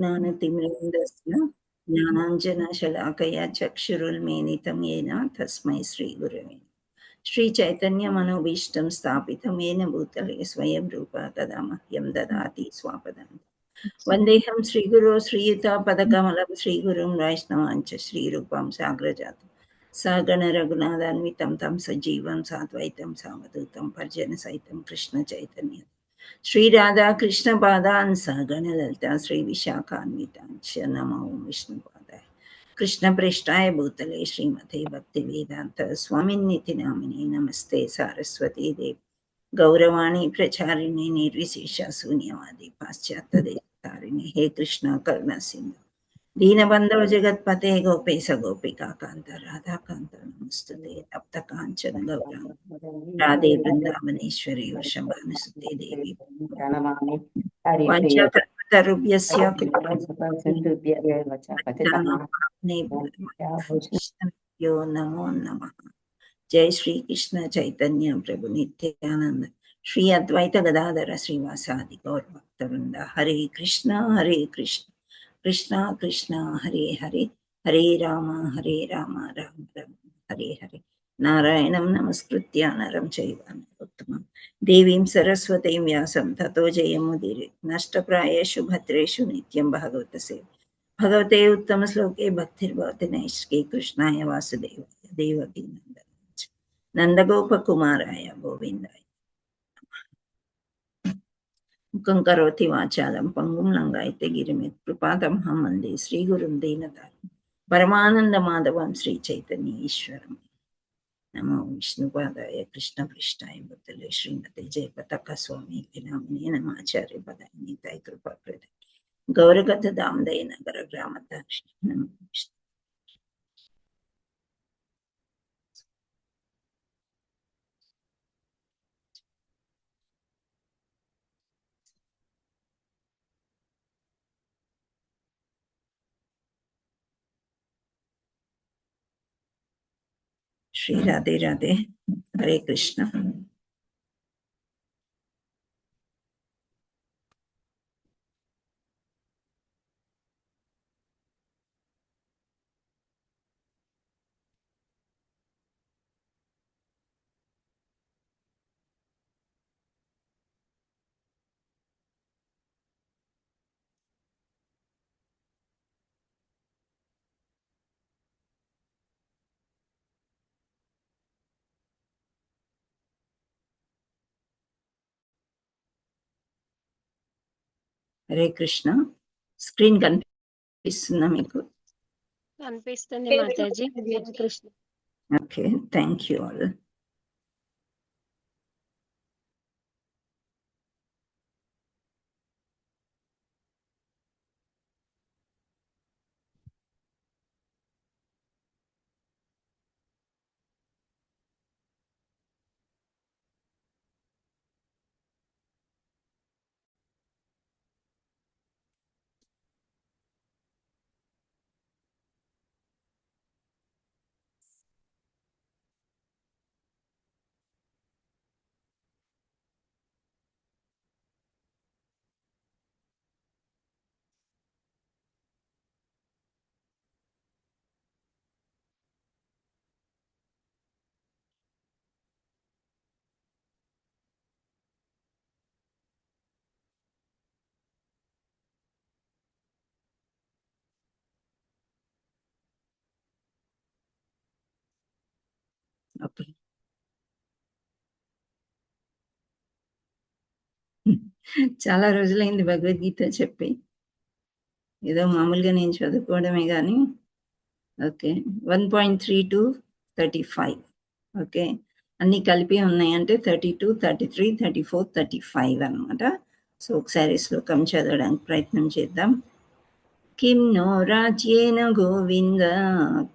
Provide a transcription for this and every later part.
ज्ञानतिमिरन्दस्य ज्ञानाञ्जनशलाकया चक्षुरुन्मीलितं येन तस्मै श्रीगुरवे श्रीचैतन्यमनोभीष्टं स्थापितं येन भूतले स्वयं रूपा तदा मह्यं ददाति स्वापदम् वन्देऽहं श्रीगुरो श्रीयुतापदकमलं श्रीगुरुं वैष्णवाञ्च श्रीरूपं साग्रजातं सगणरघुनाथान्वितं तं सजीवं साद्वैतं सावधूतं पर्जनसहितं कृष्णचैतन्यम् श्रीराधा कृष्णपादान् सगणललिता श्रीविशाखान्वितांश्च नमो विष्णुपादाय कृष्णप्रेष्ठाय भूतले श्रीमते भक्तिवेदान्त स्वामिन्निति नामिने नमस्ते सारस्वती देवी गौरवाणी प्रचारिणे निर्विशेष शून्यवादी पाश्चात्यदेशतारिणे हे कृष्ण करुणा सिंधु दीनबन्धो जगत्पते गोपेश गोपिका कान्त राधा कान्त नमस्तुते तप्त काञ्चन गौराङ्गी राधे वृन्दावनेश्वरी वृषभानुसुते देवी प्रणमामि हरिप्रिय वाञ्छाकल्पतरुभ्यस्य सिन्धुभ्यः पतितमः कृष्णभ्यो नमो नमः। जय श्री कृष्ण चैतन्य प्रभु नित्यानंद श्री अद्वैत गदाधर श्रीवासादि गौर भक्तवृंद हरे कृष्ण कृष्ण कृष्ण हरे हरे हरे राम राम राम हरे हरे नारायणं नमस्कृत्य नरं चैव नरोत्तमं देवीं सरस्वतीं व्यासं ततो जयमुदीरये नष्टप्रायेषु भद्रेषु नित्यं भागवत सेवा भगवते उत्तमश्लोके भक्तिर्भवति नैष्ठिके कृष्णाय वासुदेवाय देवकी नन्दगोपकुमाराय गोविन्दाय मुखं करोति वाचालं पङ्गुं लङ्घयते गिरिमित् कृपातमहं वन्दे श्रीगुरुं दीनतारिणं परमानन्दमाधवं श्रीचैतन्य ईश्वरं नमो विष्णुपादाय कृष्णपृष्ठाय भूतले श्रीमते जयपताका स्वामी नामिने नमाचार्यपदाय निताय कृपाप्रदाय गौरगतदामदय नगरग्रामताक्ष नमो विष्णु श्री राधे राधे हरे कृष्ण। హరే కృష్ణ స్క్రీన్ కనిపిస్తుందా మీకు? కనిపిస్తుంది Mataji. Hare Krishna. Okay, thank you all. Okay, చాలా రోజులైంది భగవద్గీత చెప్పి, ఏదో మామూలుగా నేను చదువుకోవడమే కానీ. Okay, 1.3 to 35. ఓకే, అన్నీ కలిపి ఉన్నాయంటే 32, 33, 34, 35 అనమాట. సో ఒకసారి శ్లోకం చదవడానికి ప్రయత్నం చేద్దాం. किं नो राज्येन गोविन्द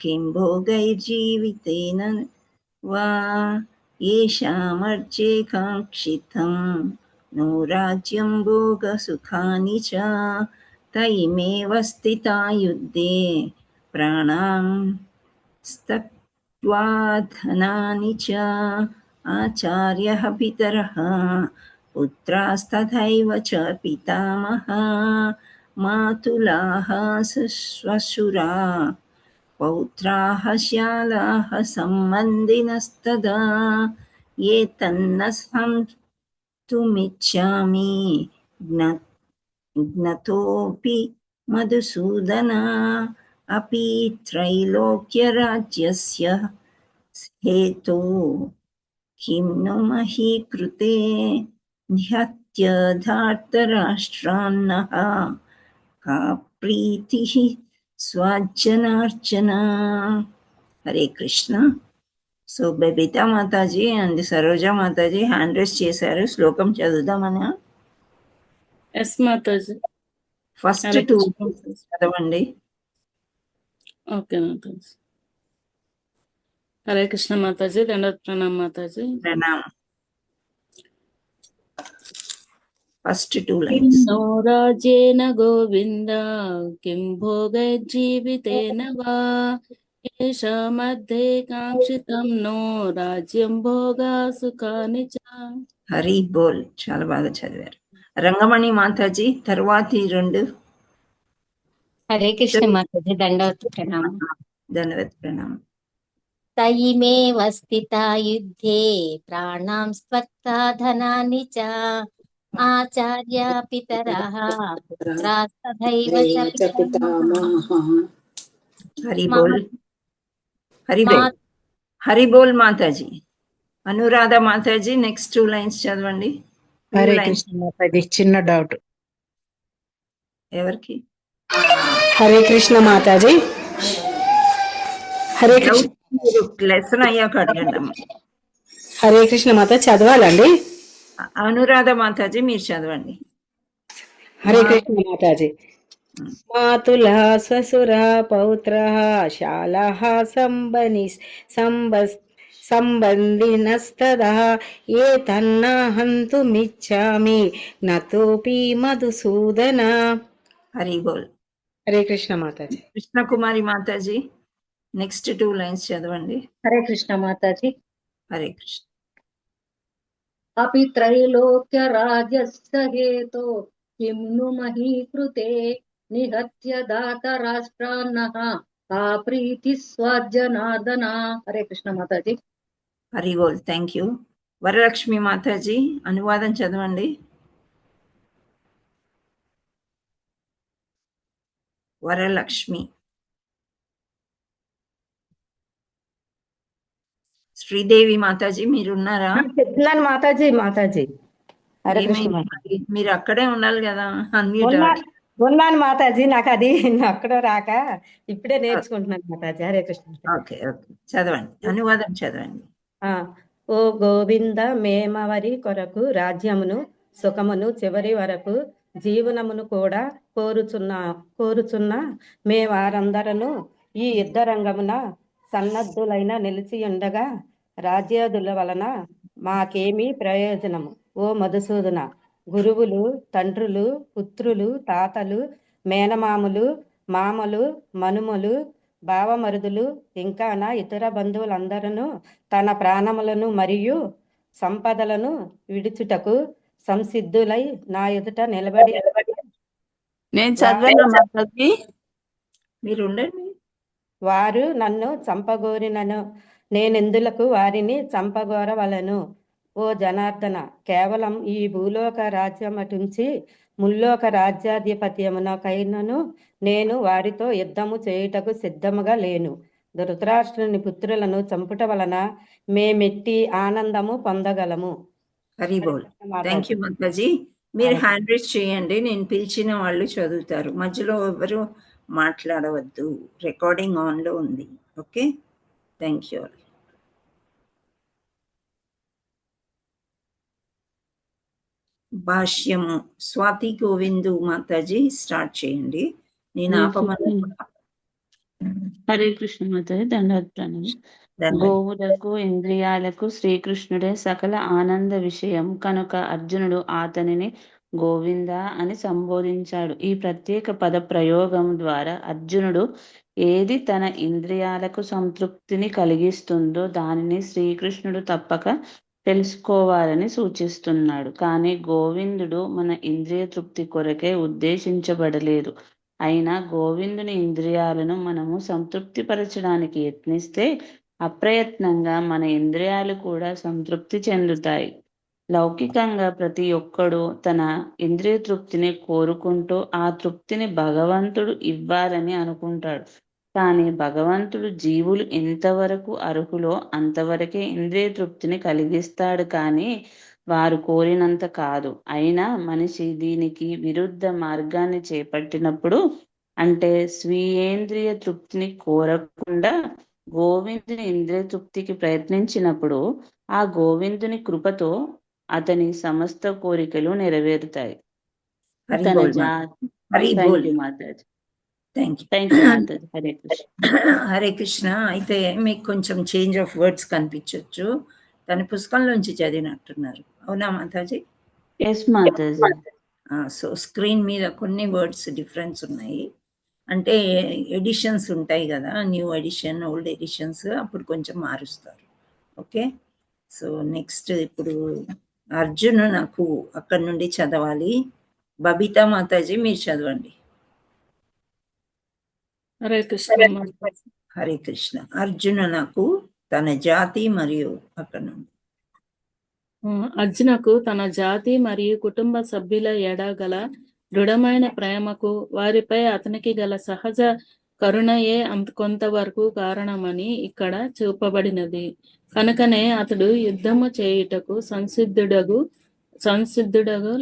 किं भोगैर्जीवितेन वा येषामर्चे काङ्क्षितं नो राज्यं भोगसुखानि च तैमेव स्थिता युद्धे प्राणां त्यक्त्वा धनानि च आचार्यः पितरः पुत्रास्तथैव च पितामहः మాతులాः శ్వశురా పౌత్రాः శాలాः సంబంధినస్తదా ఏ తన్న సంతుమిచ్చామి జ్ఞతోపి మధుసూదన అపి త్రైలోక్యరాజ్యస్య హేతో కిం ను మహీ కృతే నిహత్య ధార్తరాష్ట్రాన్నః కా ప్రీతిః స్వజనార్చన. Hare Krishna. So Babita Mataji and Saroja Mataji hand raise చేశారు. శ్లోకం చదువుదామనా? ఎస్ మాతాజీ. ఫస్ట్ హరే 2 కృష్ణ మాతాజీ. చదవండి. ఓకే మాతాజీ. హరే కృష్ణ మాతాజీ. దండవత్ ప్రణామ్ మాతాజీ. ప్రణామం. First 2 lines. కిన్నో రాజ్యేన గోవింద కిం భోగైర్జీవితేన వా ఏషామధ్యే కాంక్షితం నో రాజ్యం భోగా సుఖాని చ. హరి బోల్. చాలా బాగా చదివారు. రంగమణి మాతాజీ తర్వాతి 2. హరే కృష్ణ మాతాజీ. దండవత్ ప్రణామం. ధన్యవాద్ ప్రణామం. తయిమేవ స్థితా యుద్ధే ప్రాణాం స్త్వక్తా ధనాని చ ఆచార్య పితరః పుత్రాస్తథైవ చ పితామహః. హరి బోల్. హరి బోల్ మాతాజీ. అనురాధ మాతాజీ నెక్స్ట్ 2 లైన్స్ చదవండి. హరే కృష్ణ మాతాజీ. చిన్న డౌట్. ఎవరికి? హరే కృష్ణ మాతాజీ. హరే కృష్ణ. లెసన్ అయ్యాక అడగండి అమ్మ. హరే కృష్ణ మాతాజీ చదవాలండి. అనురాధ మాతాజీ మీరు చదవండి. హరే కృష్ణ మాతాజీ. మాతులః శ్వశురా పౌత్రః శాలాः సంబంధినస్తదా ఏ తన్నా హంతుమిచ్చామి నతోపి మధుసూదన. హరి బోల్. హరే కృష్ణ మాతాజీ. కృష్ణకుమారి మాతాజీ నెక్స్ట్ 2 లైన్స్ చదవండి. హరే కృష్ణ మాతాజీ. హరే కృష్ణ. అపి త్రైలోక్య రాజస్య హేతో కిం ను మహీ కృతే నిహత్య దాత రాష్ట్రాన్నః కా ప్రీతి స్వజనార్దన. హరే కృష్ణ మాతాజీ. హరి బోల్. Thank you. వరలక్ష్మి మాతాజీ అనువాదం చదవండి. వరలక్ష్మి. శ్రీదేవి మాతాజీ మీరున్నారా? చెప్తున్నాను మాతాజీ. మాతాజీ హరే కృష్ణ మాతాజీ. మీరు అక్కడే ఉండాలి కదా. అన్మ్యూట్. ఉన్నాను మాతాజీ. నాకు అది అక్కడ రాక ఇప్పుడే నేర్చుకుంటున్నాను మాతాజీ. హరే కృష్ణ. ఓకే ఓకే చదవండి. అనువాదం చదవండి. ఓ గోవింద మేమవరి కొరకు రాజ్యమును సుఖమును చివరి వరకు జీవనమును కూడా కోరుచున్న మేవారందరను ఈ యుద్ధ రంగమున సన్నద్ధులైన నిలిచి ఉండగా రాజ్యాదుల వలన మాకేమీ ప్రయోజనము. ఓ మధుసూదన, గురువులు, తండ్రులు, పుత్రులు, తాతలు, మేనమాములు, మామలు, మనుమలు, బావమరుదులు ఇంకానా ఇతర బంధువులందరూ తన ప్రాణములను మరియు సంపదలను విడుచుటకు సంసిద్ధులై నా ఎదుట నిలబడి నేను చదివాను మాతాజీ. మీరు ఉండండి. వారు నన్ను చంపగోరినను నేనెందులకు వారిని చంపగోరవలను. ఓ జనార్దన, కేవలం ఈ భూలోక రాజ్యమటుంచి ముల్లోక రాజ్యాధిపత్యమునకైనను నేను వారితో యుద్ధము చేయుటకు సిద్ధముగా లేను. ధృతరాష్ట్రుని పుత్రులను చంపుట వలన మేమెట్టి ఆనందము పొందగలము. హరి బోల్. Thank you Mataji. మీరు హ్యాండ్ రైజ్ చేయండి. నేను పిలిచిన వాళ్ళు చదువుతారు. మధ్యలో ఎవరు మాట్లాడవద్దు. రికార్డింగ్ ఆన్లో ఉంది. ఓకే. Thank you. భాష్యము స్వాతి గోవిందు మాతాజీ స్టార్ట్ చేయండి. నేను ఆపమని. హరే కృష్ణ మాతాజీ. దండవత్ ప్రణామం. గోవులకు ఇంద్రియాలకు శ్రీకృష్ణుడే సకల ఆనంద విషయం కనుక అర్జునుడు అతనిని గోవింద అని సంబోధించాడు. ఈ ప్రత్యేక పద ప్రయోగం ద్వారా అర్జునుడు ఏది తన ఇంద్రియాలకు సంతృప్తిని కలిగిస్తుందో దానిని శ్రీకృష్ణుడు తప్పక తెలుసుకోవాలని సూచిస్తున్నాడు. కానీ గోవిందుడు మన ఇంద్రియ తృప్తి కొరకే ఉద్దేశించబడలేదు. అయినా గోవిందుని ఇంద్రియాలను మనము సంతృప్తిపరచడానికి యత్నిస్తే అప్రయత్నంగా మన ఇంద్రియాలు కూడా సంతృప్తి చెందుతాయి. లౌకికంగా ప్రతి ఒక్కడు తన ఇంద్రియ తృప్తిని కోరుకుంటూ ఆ తృప్తిని భగవంతుడు ఇవ్వాలని అనుకుంటాడు. కానీ భగవంతుడు జీవులు ఎంతవరకు అర్హులో అంతవరకే ఇంద్రియ తృప్తిని కలిగిస్తాడు, కానీ వారు కోరినంత కాదు. అయినా మనిషి దీనికి విరుద్ధ మార్గాన్ని చేపట్టినప్పుడు, అంటే స్వీయేంద్రియ తృప్తిని కోరకుండా గోవిందుని ఇంద్రియ తృప్తికి ప్రయత్నించినప్పుడు ఆ గోవిందుని కృపతో అతని సమస్త కోరికలు నెరవేరుతాయి. హరి తన బోల్ జా హరి థ్యాంక్ బోల్ యూ మాతాజీ. Thank you thank you Mataji. Hare Krishna. Hare Krishna. అయితే మీకు కొంచెం చేంజ్ ఆఫ్ వర్డ్స్ కనిపించవచ్చు. తన పుస్తకంలోంచి చదివినట్టున్నారు, అవునా మాతాజీ? ఎస్ మాతాజీ. సో స్క్రీన్ మీద కొన్ని వర్డ్స్ డిఫరెన్స్ ఉన్నాయి. అంటే ఎడిషన్స్ ఉంటాయి కదా, న్యూ ఎడిషన్, ఓల్డ్ ఎడిషన్స్, అప్పుడు కొంచెం మారుస్తారు. ఓకే. సో నెక్స్ట్ ఇప్పుడు అర్జున్ నాకు అక్కడి నుండి చదవాలి. బబితా మాతాజీ మీరు చదవండి. హరే కృష్ణ మాతాజీ. హరే కృష్ణ. అర్జున నాకు తన జాతి మరియు అక్కడ నుండి. అర్జునకు తన జాతి మరియు కుటుంబ సభ్యుల ఎడ గల దృఢమైన ప్రేమకు వారిపై అతనికి గల సహజ కరుణయే కొంతవరకు కారణమని ఇక్కడ చూపబడినది. కనుకనే అతడు యుద్ధము చేయుటకు సంసిద్ధుడగు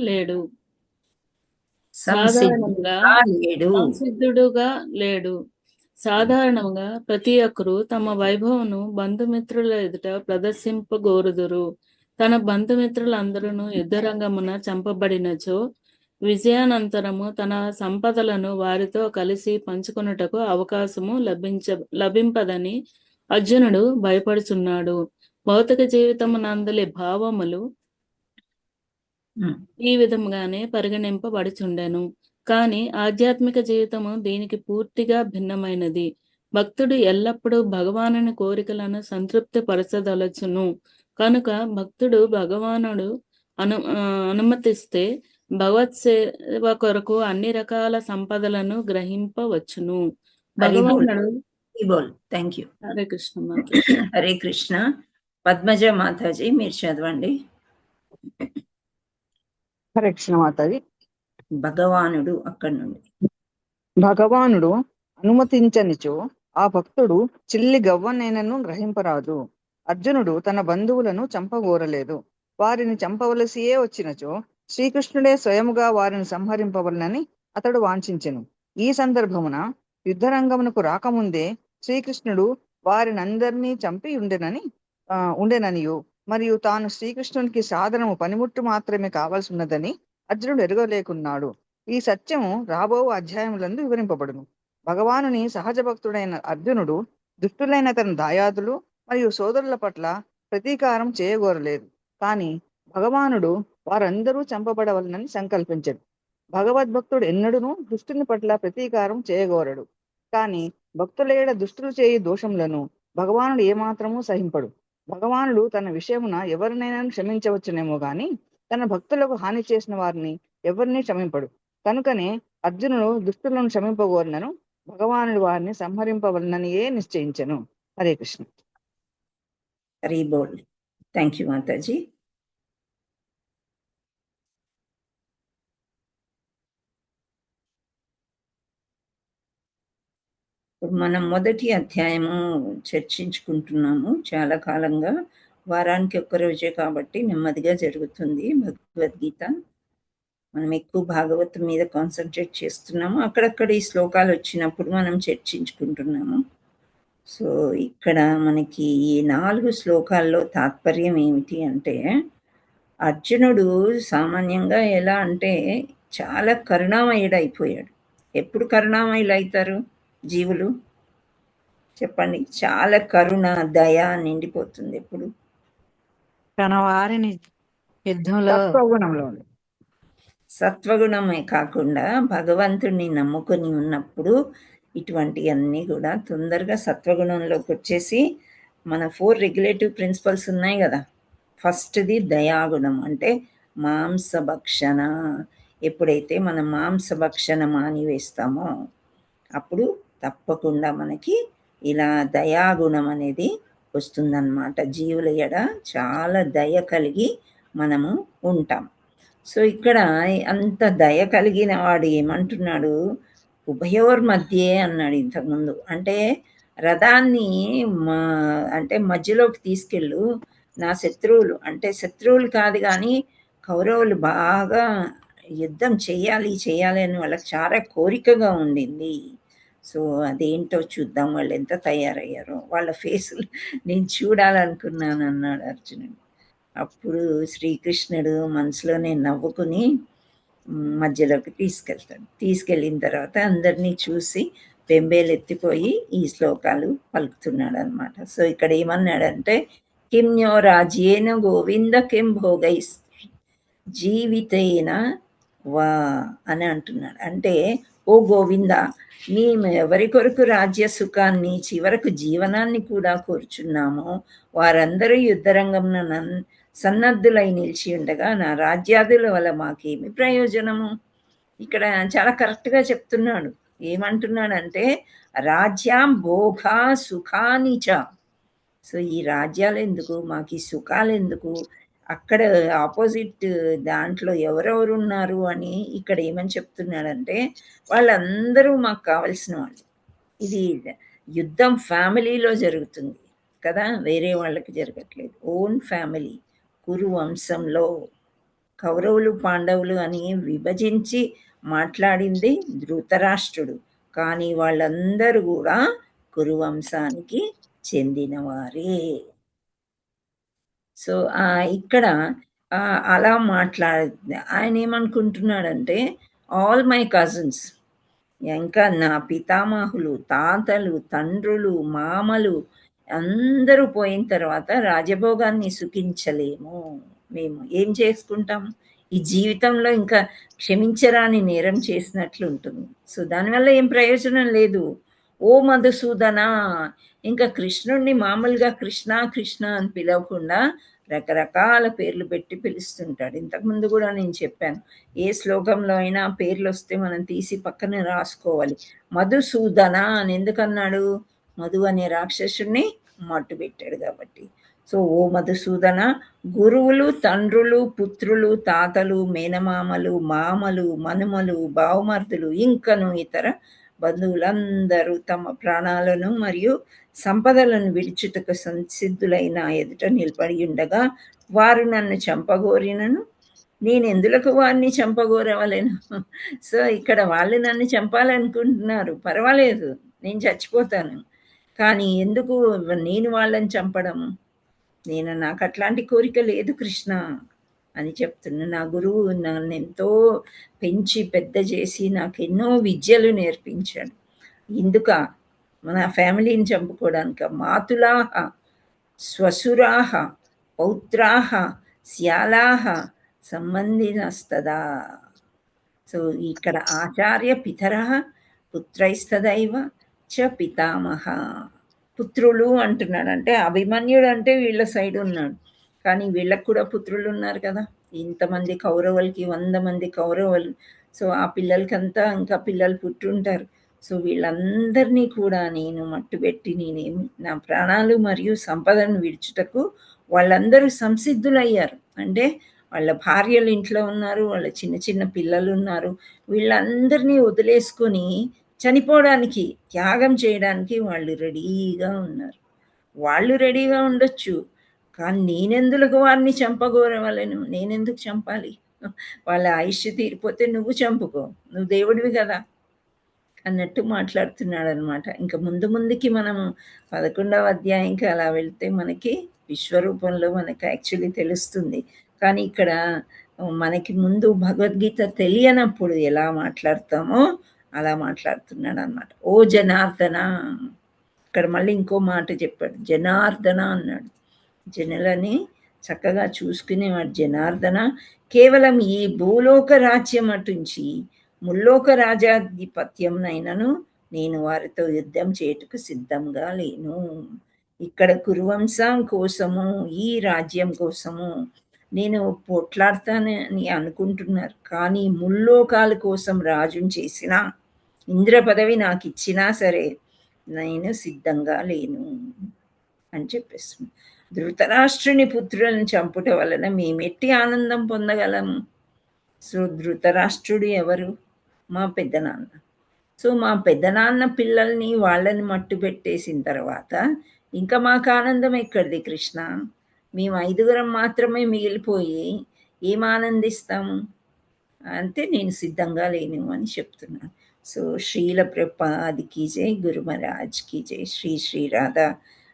లేడు. సంసిద్ధుడుగా లేడు. సాధారణంగా ప్రతి ఒక్కరు తమ వైభవమును బంధుమిత్రుల ఎదుట ప్రదర్శింపగోరుదురు. తన బంధుమిత్రులందరూ యుద్ధరంగమున చంపబడినచో విజయానంతరము తన సంపదలను వారితో కలిసి పంచుకొనుటకు అవకాశము లభింపదని అర్జునుడు భయపడుచున్నాడు. భౌతిక జీవితమునందలి భావములు ఈ విధముగానే పరిగణింపబడుచుండెను. కానీ ఆధ్యాత్మిక జీవితము దీనికి పూర్తిగా భిన్నమైనది. భక్తుడు ఎల్లప్పుడూ భగవానుని కోరికలను సంతృప్తి పరచదలచును. కనుక భక్తుడు భగవానుడు అనుమతిస్తే భగవత్ సేవ కొరకు అన్ని రకాల సంపదలను గ్రహింపవచ్చును. భగవానుడు. Thank you. హరే కృష్ణ మాతాజీ. హరే కృష్ణ. పద్మజ మాతాజీ మీరు చదవండి. హరే కృష్ణ మాతాజీ. భగవానుడు అక్కడి నుండి. భగవానుడు అనుమతించనిచో ఆ భక్తుడు చిల్లి గవ్వనైనను గ్రహింపరాదు. అర్జునుడు తన బంధువులను చంపగోరలేదు. వారిని చంపవలసియే వచ్చినచో శ్రీకృష్ణుడే స్వయముగా వారిని సంహరింపవలనని అతడు వాంఛించెను. ఈ సందర్భమున యుద్ధరంగమునకు రాకముందే శ్రీకృష్ణుడు వారినందరినీ చంపి ఉండెననియు మరియు తాను శ్రీకృష్ణునికి సాధనము పనిముట్టు మాత్రమే కావాల్సి ఉన్నదని అర్జునుడు ఎరుగలేకున్నాడు. ఈ సత్యము రాబో అధ్యాయములందు వివరింపబడును. భగవానుని సహజ భక్తుడైన అర్జునుడు దుష్టులైన తన దాయాదులు మరియు సోదరుల పట్ల ప్రతీకారం చేయగోరలేదు. కానీ భగవానుడు వారందరూ చంపబడవలనని సంకల్పించడు. భగవద్భక్తుడు ఎన్నడూనూ దుష్టుని పట్ల ప్రతీకారం చేయగోరడు. కానీ భక్తులేడ దుష్టులు చేయి దోషములను భగవానుడు ఏమాత్రమూ సహింపడు. భగవానుడు తన విషయమున ఎవరినైనా క్షమించవచ్చునేమో గాని తన భక్తులకు హాని చేసిన వారిని ఎవరిని క్షమింపడు. కనుకనే అర్జునుడు దుష్టులను క్షమింపగోరినను భగవానుడు వారిని సంహరింపవలననియే నిశ్చయించెను. హరే కృష్ణ. హరి బోల్. Thank you Mataji. మనం మొదటి అధ్యాయము చర్చించుకుంటున్నాము. చాలా కాలంగా వారానికి ఒక్కరోజే కాబట్టి నెమ్మదిగా జరుగుతుంది భగవద్గీత. మనం ఎక్కువ భాగవతం మీద కాన్సన్ట్రేట్ చేస్తున్నాము. అక్కడక్కడ ఈ శ్లోకాలు వచ్చినప్పుడు మనం చర్చించుకుంటున్నాము. సో ఇక్కడ మనకి ఈ 4 శ్లోకాల్లో తాత్పర్యం ఏమిటి అంటే, అర్జునుడు సామాన్యంగా ఎలా అంటే చాలా కరుణామయుడు అయిపోయాడు. ఎప్పుడు కరుణామయులు అవుతారు జీవులు చెప్పండి? చాలా కరుణ, దయ నిండిపోతుంది ఎప్పుడు. తన వారిని యుద్ధంలో సత్వగుణమే కాకుండా భగవంతుడిని నమ్ముకొని ఉన్నప్పుడు ఇటువంటివన్నీ కూడా తొందరగా సత్వగుణంలోకి వచ్చేసి మన 4 రెగ్యులేటివ్ ప్రిన్సిపల్స్ ఉన్నాయి కదా, ఫస్ట్ది దయాగుణం, అంటే మాంసభక్షణ. ఎప్పుడైతే మనం మాంసభక్షణ మానివేస్తామో అప్పుడు తప్పకుండా మనకి ఇలా దయాగుణం అనేది వస్తుందన్నమాట. జీవుల ఎడ చాలా దయ కలిగి మనము ఉంటాం. సో ఇక్కడ అంత దయ కలిగిన వాడు ఏమంటున్నాడు, ఉభయోర్ మధ్యే అన్నాడు ఇంతకుముందు. అంటే రథాన్ని అంటే మధ్యలోకి తీసుకెళ్ళు, నా శత్రువులు, అంటే శత్రువులు కాదు కానీ కౌరవులు బాగా యుద్ధం చేయాలి అని వాళ్ళకి చాలా కోరికగా ఉండింది. సో అదేంటో చూద్దాం, వాళ్ళు ఎంత తయారయ్యారో, వాళ్ళ ఫేసులు నేను చూడాలనుకున్నాను అన్నాడు అర్జునుడు. అప్పుడు శ్రీకృష్ణుడు మనసులోనే నవ్వుకుని మధ్యలోకి తీసుకెళ్ళిన తర్వాత అందరినీ చూసి బెంబేలెత్తిపోయి ఈ శ్లోకాలు పలుకుతున్నాడు అనమాట. సో ఇక్కడ ఏమన్నాడంటే, కిమ్యో రాజ్యేన గోవింద కిం భోగై జీవితేన వా అని అంటున్నాడు. అంటే ఓ గోవింద, మేము ఎవరి కొరకు రాజ్య సుఖాన్ని చివరకు జీవనాన్ని కూడా కోరుచున్నామో వారందరూ యుద్ధరంగంలో సన్నద్ధులై నిలిచి ఉండగా నా రాజ్యాదుల వల్ల మాకేమి ప్రయోజనము. ఇక్కడ చాలా కరెక్ట్గా చెప్తున్నాడు. ఏమంటున్నాడంటే రాజ్యాం భోగా సుఖాని చ. సో ఈ రాజ్యాలు ఎందుకు, మాకు ఈ సుఖాలు ఎందుకు, అక్కడ ఆపోజిట్ దాంట్లో ఎవరెవరు ఉన్నారు అని ఇక్కడ ఏమని చెప్తున్నాడంటే వాళ్ళందరూ మాకు కావలసిన వాళ్ళు. ఇది యుద్ధం ఫ్యామిలీలో జరుగుతుంది కదా, వేరే వాళ్ళకి జరగట్లేదు. ఓన్ ఫ్యామిలీ, కురు వంశంలో కౌరవులు పాండవులు అని విభజించి మాట్లాడింది ధృతరాష్ట్రుడు, కానీ వాళ్ళందరూ కూడా కురువంశానికి చెందినవారే. సో ఇక్కడ అలా ఆయన ఏమనుకుంటున్నాడంటే ఆల్ మై కజిన్స్, ఇంకా నా పితామహులు, తాతలు, తండ్రులు, మామలు అందరూ పోయిన తర్వాత రాజభోగాన్ని సుఖించలేము, మేము ఏం చేసుకుంటాం, ఈ జీవితంలో ఇంకా క్షమించరాని నేరం చేసినట్లు ఉంటుంది. సో దానివల్ల ఏం ప్రయోజనం లేదు. ఓ మధుసూదన, ఇంకా కృష్ణుణ్ణి మామూలుగా కృష్ణ కృష్ణ అని పిలవకుండా రకరకాల పేర్లు పెట్టి పిలుస్తుంటాడు. ఇంతకుముందు కూడా నేను చెప్పాను, ఏ శ్లోకంలో అయినా పేర్లు వస్తే మనం తీసి పక్కన రాసుకోవాలి. మధుసూదన అని ఎందుకన్నాడు, మధు అనే రాక్షసుడిని మట్టు పెట్టాడు కాబట్టి. సో ఓ మధుసూదన, గురువులు, తండ్రులు, పుత్రులు, తాతలు, మేనమామలు, మామలు, మనుమలు, బావమర్దులు, ఇంకను ఇతర బంధువులందరూ తమ ప్రాణాలను మరియు సంపదలను విడిచుటకు సంసిద్ధులైన ఎదుట నిలబడి ఉండగా వారు నన్ను చంపగోరినను నేను ఎందులకు వారిని చంపగోరవలేను. సో ఇక్కడ వాళ్ళు నన్ను చంపాలనుకుంటున్నారు, పర్వాలేదు నేను చచ్చిపోతాను, కానీ ఎందుకు నేను వాళ్ళని చంపడము, నాకు అట్లాంటి కోరిక లేదు కృష్ణ అని చెప్తున్నా. నా గురువు నన్ను ఎంతో పెంచి పెద్ద చేసి నాకు ఎన్నో విద్యలు నేర్పించాడు, ఇందుక మన ఫ్యామిలీని చంపుకోవడానిక. మాతులాహ స్వసురాహ పౌత్రాహ శ్యాలాహ సంబంధినస్తదా. సో ఇక్కడ ఆచార్య పితర పుత్రైస్తదైవ చ పితామహ. పుత్రులు అంటున్నాడు, అంటే అభిమన్యుడు అంటే వీళ్ళ సైడ్ ఉన్నాడు, కానీ వీళ్ళకు కూడా పుత్రులు ఉన్నారు కదా, ఇంతమంది కౌరవులకి 100 మంది కౌరవులు. సో ఆ పిల్లలకంతా ఇంకా పిల్లలు పుట్టుంటారు. సో వీళ్ళందరినీ కూడా నేను మట్టుబెట్టి నేనేమి నా ప్రాణాలు మరియు సంపదను విడిచుటకు వాళ్ళందరూ సంసిద్ధులయ్యారు. అంటే వాళ్ళ భార్యలు ఇంట్లో ఉన్నారు, వాళ్ళ చిన్న చిన్న పిల్లలు ఉన్నారు, వీళ్ళందరినీ వదిలేసుకొని చనిపోవడానికి, త్యాగం చేయడానికి వాళ్ళు రెడీగా ఉన్నారు. వాళ్ళు రెడీగా ఉండొచ్చు, కానీ నేనెందుకు వారిని చంపగోరవలను, నేనెందుకు చంపాలి, వాళ్ళ ఆయుష్ తీరిపోతే నువ్వు చంపుకో, నువ్వు దేవుడివి కదా అన్నట్టు మాట్లాడుతున్నాడు అనమాట. ఇంకా ముందుకి మనము 11వ అధ్యాయంకి అలా వెళ్తే మనకి విశ్వరూపంలో మనకి యాక్చువల్లీ తెలుస్తుంది. కానీ ఇక్కడ మనకి ముందు భగవద్గీత తెలియనప్పుడు ఎలా మాట్లాడతామో అలా మాట్లాడుతున్నాడు అనమాట. ఓ జనార్దన, ఇక్కడ మళ్ళీ ఇంకో మాట చెప్పాడు, జనార్దన అన్నాడు. జనులని చక్కగా చూసుకునేవాడు జనార్దన. కేవలం ఈ భూలోక రాజ్యం అటుంచి ముల్లోక రాజాధిపత్యంనైనను నేను వారితో యుద్ధం చేయుటకు సిద్ధంగా లేను. ఇక్కడ కురువంశం కోసము, ఈ రాజ్యం కోసము నేను పోట్లాడతానని అనుకుంటున్నారు, కానీ ముల్లోకాల కోసం రాజుని చేసినా, ఇంద్ర పదవి నాకు ఇచ్చినా సరే నేను సిద్ధంగా లేను అని చెప్పేస్తుంది. ధృతరాష్ట్రుని పుత్రులను చంపుట వలన మేమెట్టి ఆనందం పొందగలము? సో ధృతరాష్ట్రుడు ఎవరు? మా పెద్దనాన్న. సో మా పెద్దనాన్న పిల్లల్ని వాళ్ళని మట్టు పెట్టేసిన తర్వాత ఇంకా మాకు ఆనందం ఎక్కడిది కృష్ణ? మేము 5గురం మాత్రమే మిగిలిపోయి ఏం ఆనందిస్తాము? అంటే నేను సిద్ధంగా లేను అని చెప్తున్నాను. సో శ్రీల ప్రభుపాదికి జై, గురు మహారాజ్ की जय, श्री श्री राधा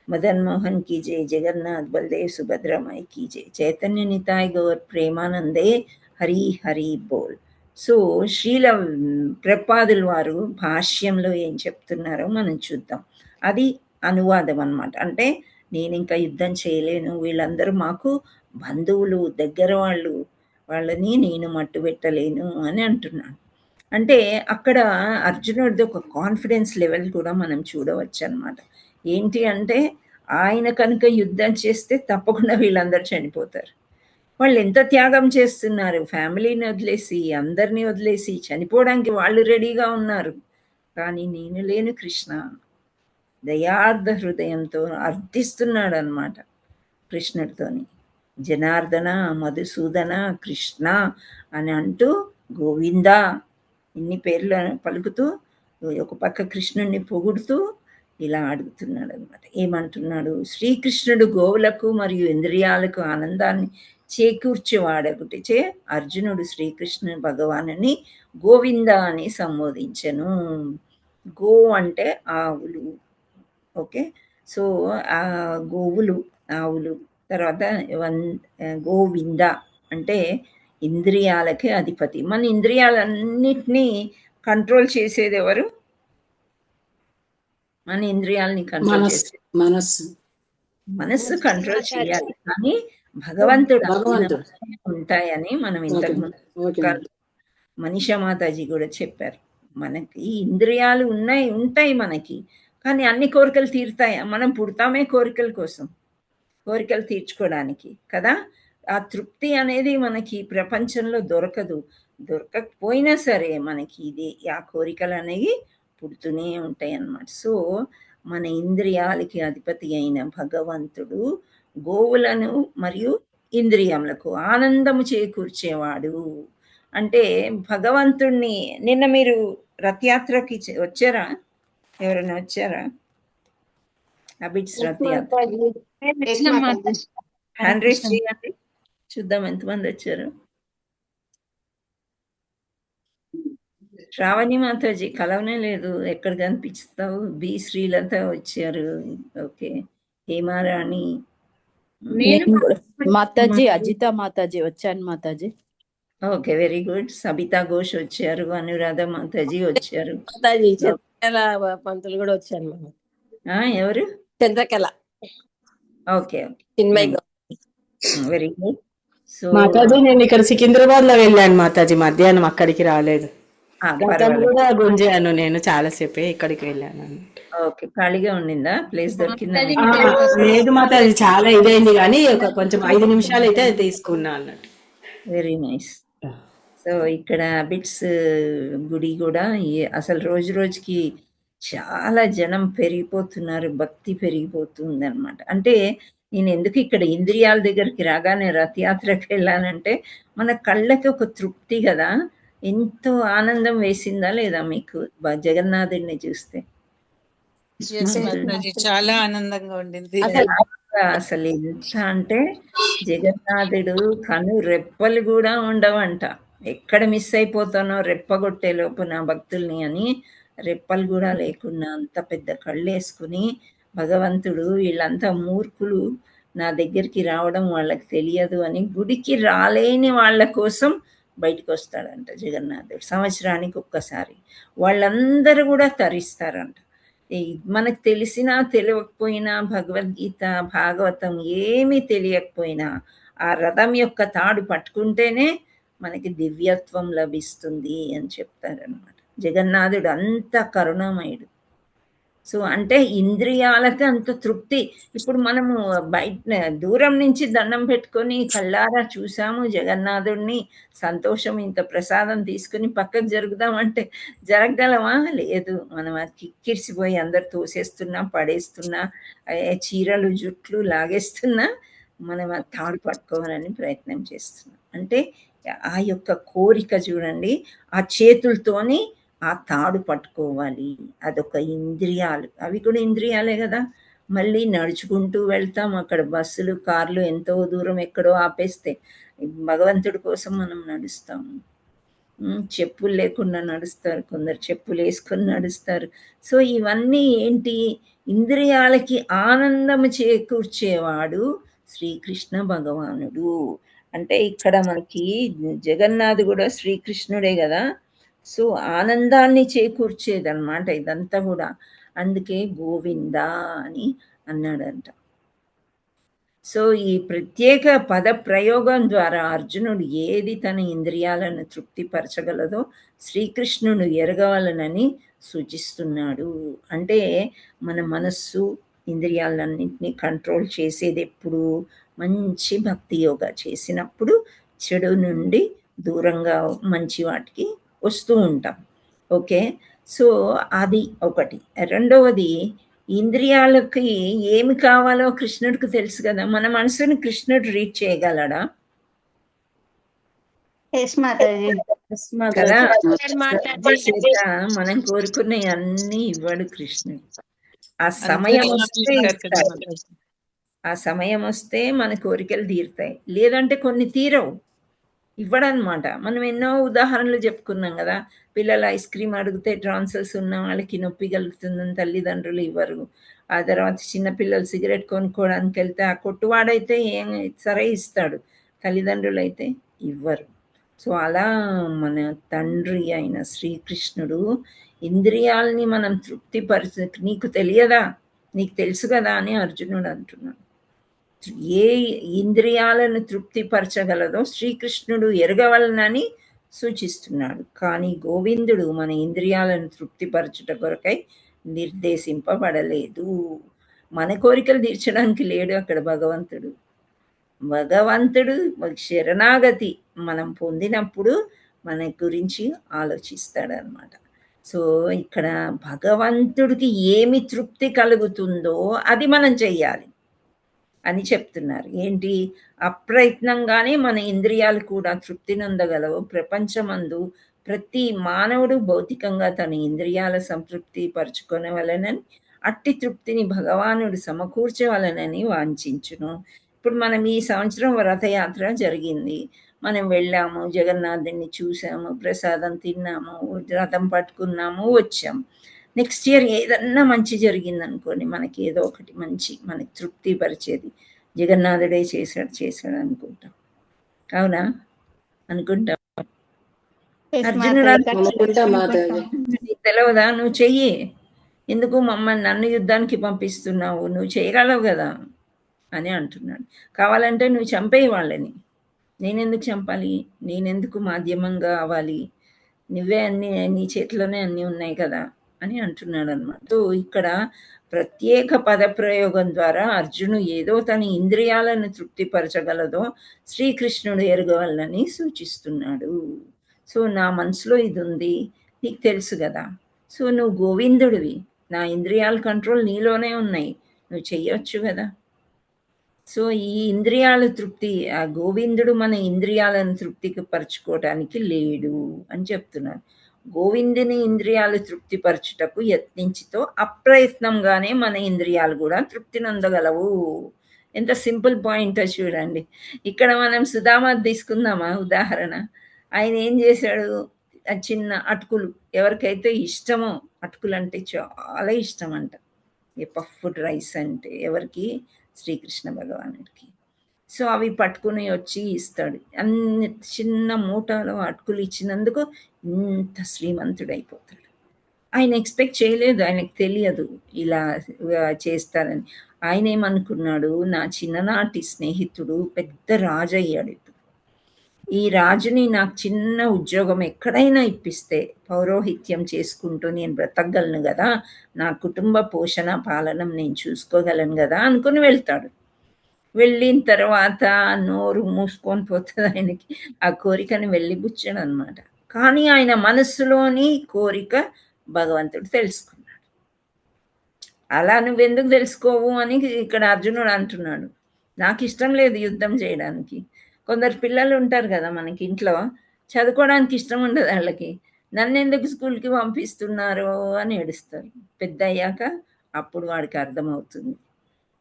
मदन मोहन की जय, जगन्नाथ बलदेव सुभद्रा माई की जय, चैतन्य निताय गौर प्रेमानंदे हरि हरि बोल. సో శ్రీల ప్రభుపాదుల వారు భాష్యంలో ఏం చెప్తున్నారో మనం చూద్దాం. అది అనువాదం అన్నమాట. అంటే నేను ఇంకా యుద్ధం చేయలేను, వీళ్ళందరూ మాకు బంధువులు, దగ్గర వాళ్ళు, వాళ్ళని నేను మట్టు పెట్టలేను అని అంటున్నాను. అంటే అక్కడ అర్జునుడిది ఒక కాన్ఫిడెన్స్ లెవెల్ కూడా మనం చూడవచ్చు అన్నమాట. ఏంటి అంటే ఆయన కనుక యుద్ధం చేస్తే తప్పకుండా వీళ్ళందరూ చనిపోతారు. వాళ్ళు ఎంత త్యాగం చేస్తున్నారు, ఫ్యామిలీని వదిలేసి, అందరినీ వదిలేసి చనిపోవడానికి వాళ్ళు రెడీగా ఉన్నారు. కానీ నేను లేను కృష్ణ. దయార్థ హృదయంతో అర్థిస్తున్నాడు అనమాట కృష్ణుడితోని. జనార్దన, మధుసూదన, కృష్ణ అని అంటూ గోవింద ఇన్ని పేర్లు పలుకుతూ ఒక పక్క కృష్ణుడిని పొగుడుతూ ఇలా అడుగుతున్నాడు అనమాట. ఏమంటున్నాడు? శ్రీకృష్ణుడు గోవులకు మరియు ఇంద్రియాలకు ఆనందాన్ని చేకూర్చేవాడొకటిచే అర్జునుడు శ్రీకృష్ణ భగవానుని గోవింద అని సంబోధించెను. గో అంటే ఆవులు. ఓకే, సో ఆ గోవులు, ఆవులు. తర్వాత గోవింద అంటే ఇంద్రియాలకి అధిపతి. మన ఇంద్రియాలన్నిటినీ కంట్రోల్ చేసేది ఎవరు? మన ఇంద్రియాలని కంట్రోల్ చేసేది మనస్సు కంట్రోల్ చేయాలి, కానీ భగవంతుడు ఉంటాయని మనం ఇంతకుముందు మనీషా మాతాజీ కూడా చెప్పారు. మనకి ఇంద్రియాలు ఉంటాయి మనకి, కానీ అన్ని కోరికలు తీరుతాయా? మనం పుడతామే కోరికల కోసం, కోరికలు తీర్చుకోవడానికి కదా. ఆ తృప్తి అనేది మనకి ప్రపంచంలో దొరకదు. దొరకకపోయినా సరే మనకి ఇది ఆ కోరికలు అనేవి పుడుతూనే ఉంటాయి అన్నమాట. సో మన ఇంద్రియాలకి అధిపతి అయిన భగవంతుడు గోవులను మరియు ఇంద్రియములకు ఆనందము చేకూర్చేవాడు. అంటే భగవంతుణ్ణి నిన్న మీరు రథయాత్రకి వచ్చారా? ఎవరైనా వచ్చారా? అబిట్స్ రథయాత్ర హ్యాండ్ రైజ్ చేయండి, చూద్దాం ఎంతమంది వచ్చారు. శ్రావణి మాతాజీ కలవనే లేదు, ఎక్కడ కనిపిస్తావు? బి శ్రీలత వచ్చారు. ఓకే, హేమారాణి, మాతాజీ అజిత మాతాజీ వచ్చాను Mataji. Okay, very good. Sabitha Ghosh వచ్చారు, అనురాధ మాతాజీ వచ్చారు. పంతులు కూడా వచ్చారు. ఎవరు? Chandrakala. Okay, very good. So Mataji నేను ఇక్కడ సికింద్రాబాద్ లో వెళ్ళాను మాతాజీ, మధ్యాహ్నం అక్కడికి రాలేదు. కూడా గుంజాను నేను చాలాసేపే, ఇక్కడికి వెళ్ళాను. ఓకే, ఖాళీగా ఉండిందా? ప్లేస్ దొరికిందా? లేదు మాతాజీ, చాలా ఇదైంది కానీ ఒక కొంచెం 5 నిమిషాలు అయితే తీసుకున్నా అన్నట్టు. Very nice. సో ఇక్కడ బిట్స్ గుడి కూడా అసలు రోజు రోజుకి చాలా జనం పెరిగిపోతున్నారు, భక్తి పెరిగిపోతుంది అనమాట. అంటే నేను ఎందుకు ఇక్కడ ఇంద్రియాల దగ్గరికి రాగానే రథయాత్రకి వెళ్ళానంటే మన కళ్ళకి ఒక తృప్తి కదా. ఎంతో ఆనందం వేసిందా లేదా మీకు జగన్నాథుడిని చూస్తే? చాలా ఆనందంగా ఉండింది అసలు ఎంత అంటే జగన్నాథుడు కను రెప్పలు కూడా ఉండవంట. ఎక్కడ మిస్ అయిపోతానో రెప్పగొట్టే లోపు నా భక్తుల్ని అని రెప్పలు కూడా లేకుండా అంత పెద్ద కళ్ళు వేసుకుని భగవంతుడు వీళ్ళంతా మూర్ఖులు, నా దగ్గరికి రావడం వాళ్ళకి తెలియదు అని గుడికి రాలేని వాళ్ళ కోసం బయటకు వస్తాడంట జగన్నాథుడు. సంవత్సరానికి ఒక్కసారి వాళ్ళందరూ కూడా తరిస్తారంట. మనకు తెలిసినా తెలియకపోయినా భగవద్గీత, భాగవతం ఏమీ తెలియకపోయినా ఆ రథం యొక్క తాడు పట్టుకుంటేనే మనకి దివ్యత్వం లభిస్తుంది అని చెప్తారనమాట. జగన్నాథుడు అంత కరుణామయుడు. సో అంటే ఇంద్రియాలకి అంత తృప్తి. ఇప్పుడు మనము బయట దూరం నుంచి దండం పెట్టుకొని కళ్ళారా చూసాము జగన్నాథుడిని, సంతోషం ఇంత ప్రసాదం తీసుకుని పక్కకు జరుగుదామంటే జరగగలమా? లేదు. మనం అది కిక్కిరిసిపోయి అందరు తోసేస్తున్నా, పడేస్తున్నా, చీరలు జుట్లు లాగేస్తున్నా మనం ఆ తాడు పట్టుకోవాలని ప్రయత్నం చేస్తున్నాం. అంటే ఆ యొక్క కోరిక చూడండి, ఆ చేతులతోని ఆ తాడు పట్టుకోవాలి. అదొక ఇంద్రియాలు. అవి కూడా ఇంద్రియాలే కదా. మళ్ళీ నడుచుకుంటూ వెళ్తాం, అక్కడ బస్సులు కార్లు ఎంతో దూరం ఎక్కడో ఆపేస్తే భగవంతుడి కోసం మనం నడుస్తాము. చెప్పులు లేకుండా నడుస్తారు, కొందరు చెప్పులు వేసుకొని నడుస్తారు. సో ఇవన్నీ ఏంటి, ఇంద్రియాలకి ఆనందము చేకూర్చేవాడు శ్రీకృష్ణ భగవానుడు. అంటే ఇక్కడ మనకి జగన్నాథ్ కూడా శ్రీకృష్ణుడే కదా. సో ఆనందాన్ని చేకూర్చేదన్నమాట ఇదంతా కూడా. అందుకే గోవింద అని అన్నాడంట. సో ఈ ప్రత్యేక పద ప్రయోగం ద్వారా అర్జునుడు ఏది తన ఇంద్రియాలను తృప్తిపరచగలదో శ్రీకృష్ణుడు ఎరగవాలనని సూచిస్తున్నాడు. అంటే మన మనస్సు ఇంద్రియాలన్నింటినీ కంట్రోల్ చేసేది ఎప్పుడు, మంచి భక్తి యోగా చేసినప్పుడు చెడు నుండి దూరంగా మంచి వాటికి వస్తూ ఉంటాం. ఓకే, సో అది ఒకటి. రెండవది, ఇంద్రియాలకి ఏమి కావాలో కృష్ణుడికి తెలుసు కదా. మన మనసుని కృష్ణుడు రీడ్ చేయగలడా? కదా. మనం కోరుకున్న అన్ని ఇవ్వడు కృష్ణుడు. ఆ సమయం వస్తే ఇస్తాడు. ఆ సమయం వస్తే మన కోరికలు తీరుతాయి, లేదంటే కొన్ని తీరవు, ఇవ్వడనమాట. మనం ఎన్నో ఉదాహరణలు చెప్పుకున్నాం కదా. పిల్లలు ఐస్ క్రీమ్ అడిగితే ట్రాన్సల్స్ ఉన్న వాళ్ళకి నొప్పి కలుగుతుందని తల్లిదండ్రులు ఇవ్వరు. ఆ తర్వాత చిన్నపిల్లలు సిగరెట్ కొనుక్కోవడానికి వెళ్తే ఆ కొట్టువాడైతే సరే ఇస్తాడు, తల్లిదండ్రులు అయితే ఇవ్వరు. సో అలా మన తండ్రి అయిన శ్రీకృష్ణుడు ఇంద్రియాలని మనం తృప్తిపరిచ, నీకు తెలియదా, నీకు తెలుసు కదా అని అర్జునుడు అంటున్నాడు. ఏ ఇంద్రియాలను తృప్తిపరచగలదో శ్రీకృష్ణుడు ఎరగవలనని సూచిస్తున్నాడు. కానీ గోవిందుడు మన ఇంద్రియాలను తృప్తిపరచుట కొరకై నిర్దేశింపబడలేదు. మన కోరికలు తీర్చడానికి లేడు అక్కడ భగవంతుడు. భగవంతుడు శరణాగతి మనం పొందినప్పుడు మన గురించి ఆలోచిస్తాడు అన్నమాట. సో ఇక్కడ భగవంతుడికి ఏమి తృప్తి కలుగుతుందో అది మనం చెయ్యాలి అని చెప్తున్నారు. ఏంటి, అప్రయత్నంగానే మన ఇంద్రియాలు కూడా తృప్తి నొందగలవు. ప్రపంచమందు ప్రతి మానవుడు భౌతికంగా తన ఇంద్రియాల సంతృప్తి పరుచుకొనవలెనని, అట్టి తృప్తిని భగవానుడు సమకూర్చవలనని వాంఛించును. ఇప్పుడు మనం ఈ సంవత్సరం రథయాత్ర జరిగింది, మనం వెళ్ళాము, జగన్నాథుడిని చూసాము, ప్రసాదం తిన్నాము, రథం పట్టుకున్నాము, వచ్చాము. నెక్స్ట్ ఇయర్ ఏదన్నా మంచి జరిగింది అనుకోండి, మనకి ఏదో ఒకటి మంచి మనకి తృప్తి పరిచేది జగన్నాథుడే చేశాడు అనుకుంటాం. అవునా? అనుకుంటాం. అర్జునుడు తెలియదా, నువ్వు చెయ్యి, ఎందుకు మమ్మల్ని నన్ను యుద్ధానికి పంపిస్తున్నావు, నువ్వు చేయగలవు కదా అని అంటున్నాడు. కావాలంటే నువ్వు చంపేయి వాళ్ళని, నేనెందుకు చంపాలి, నేనెందుకు మాధ్యమంగా అవ్వాలి, నువ్వే అన్ని, నీ చేతిలోనే అన్నీ ఉన్నాయి కదా అని అంటున్నాడు అనమాట. సో ఇక్కడ ప్రత్యేక పదప్రయోగం ద్వారా అర్జును ఏదో తన ఇంద్రియాలను తృప్తిపరచగలదో శ్రీకృష్ణుడు ఎరగవలనని సూచిస్తున్నాడు. సో నా మనసులో ఇది ఉంది, నీకు తెలుసు కదా, సో నువ్వు గోవిందుడివి, నా ఇంద్రియాల కంట్రోల్ నీలోనే ఉన్నాయి, నువ్వు చెయ్యొచ్చు కదా. సో ఈ ఇంద్రియాల తృప్తి, ఆ గోవిందుడు మన ఇంద్రియాలను తృప్తికి పరచుకోవటానికి లేడు అని చెప్తున్నారు. గోవిందుని ఇంద్రియాలు తృప్తిపరచుటకు యత్నించితో అప్రయత్నంగానే మన ఇంద్రియాలు కూడా తృప్తి నొందగలవు. ఎంత సింపుల్ పాయింట్ చూడండి. ఇక్కడ మనం సుధామాత్ తీసుకుందామా ఉదాహరణ. ఆయన ఏం చేశాడు, చిన్న అటుకులు, ఎవరికైతే ఇష్టమో, అటుకులు అంటే చాలా ఇష్టం అంట, ఈ పఫ్డ్ రైస్ అంటే ఎవరికి, శ్రీకృష్ణ భగవానుడికి. సో అవి పట్టుకుని వచ్చి ఇస్తాడు. అన్ని చిన్న మూటలో అటుకులు ఇచ్చినందుకు ఇంత శ్రీమంతుడైపోతాడు. ఆయన ఎక్స్పెక్ట్ చేయలేదు, ఆయనకు తెలియదు ఇలా చేస్తారని. ఆయన ఏమనుకున్నాడు, నా చిన్ననాటి స్నేహితుడు పెద్ద రాజు అయ్యాడు, ఇప్పుడు ఈ రాజుని నాకు చిన్న ఉద్యోగం ఎక్కడైనా ఇప్పిస్తే పౌరోహిత్యం చేసుకుంటూ నేను బ్రతకగలను కదా, నా కుటుంబ పోషణ పాలనం నేను చూసుకోగలను కదా అనుకుని వెళ్తాడు. వెళ్ళిన తర్వాత నోరు మూసుకొని పోతుంది ఆయనకి, ఆ కోరికని వెళ్ళిబుచ్చాడు అనమాట. కానీ ఆయన మనస్సులోని కోరిక భగవంతుడు తెలుసుకున్నాడు. అలా నువ్వెందుకు తెలుసుకోవు అని ఇక్కడ అర్జునుడు అంటున్నాడు. నాకు ఇష్టం లేదు యుద్ధం చేయడానికి. కొందరు పిల్లలు ఉంటారు కదా మనకి ఇంట్లో, చదువుకోవడానికి ఇష్టం ఉండదు వాళ్ళకి, నన్ను ఎందుకు స్కూల్కి పంపిస్తున్నారు అని ఏడుస్తారు. పెద్ద అయ్యాక అప్పుడు వాడికి అర్థమవుతుంది,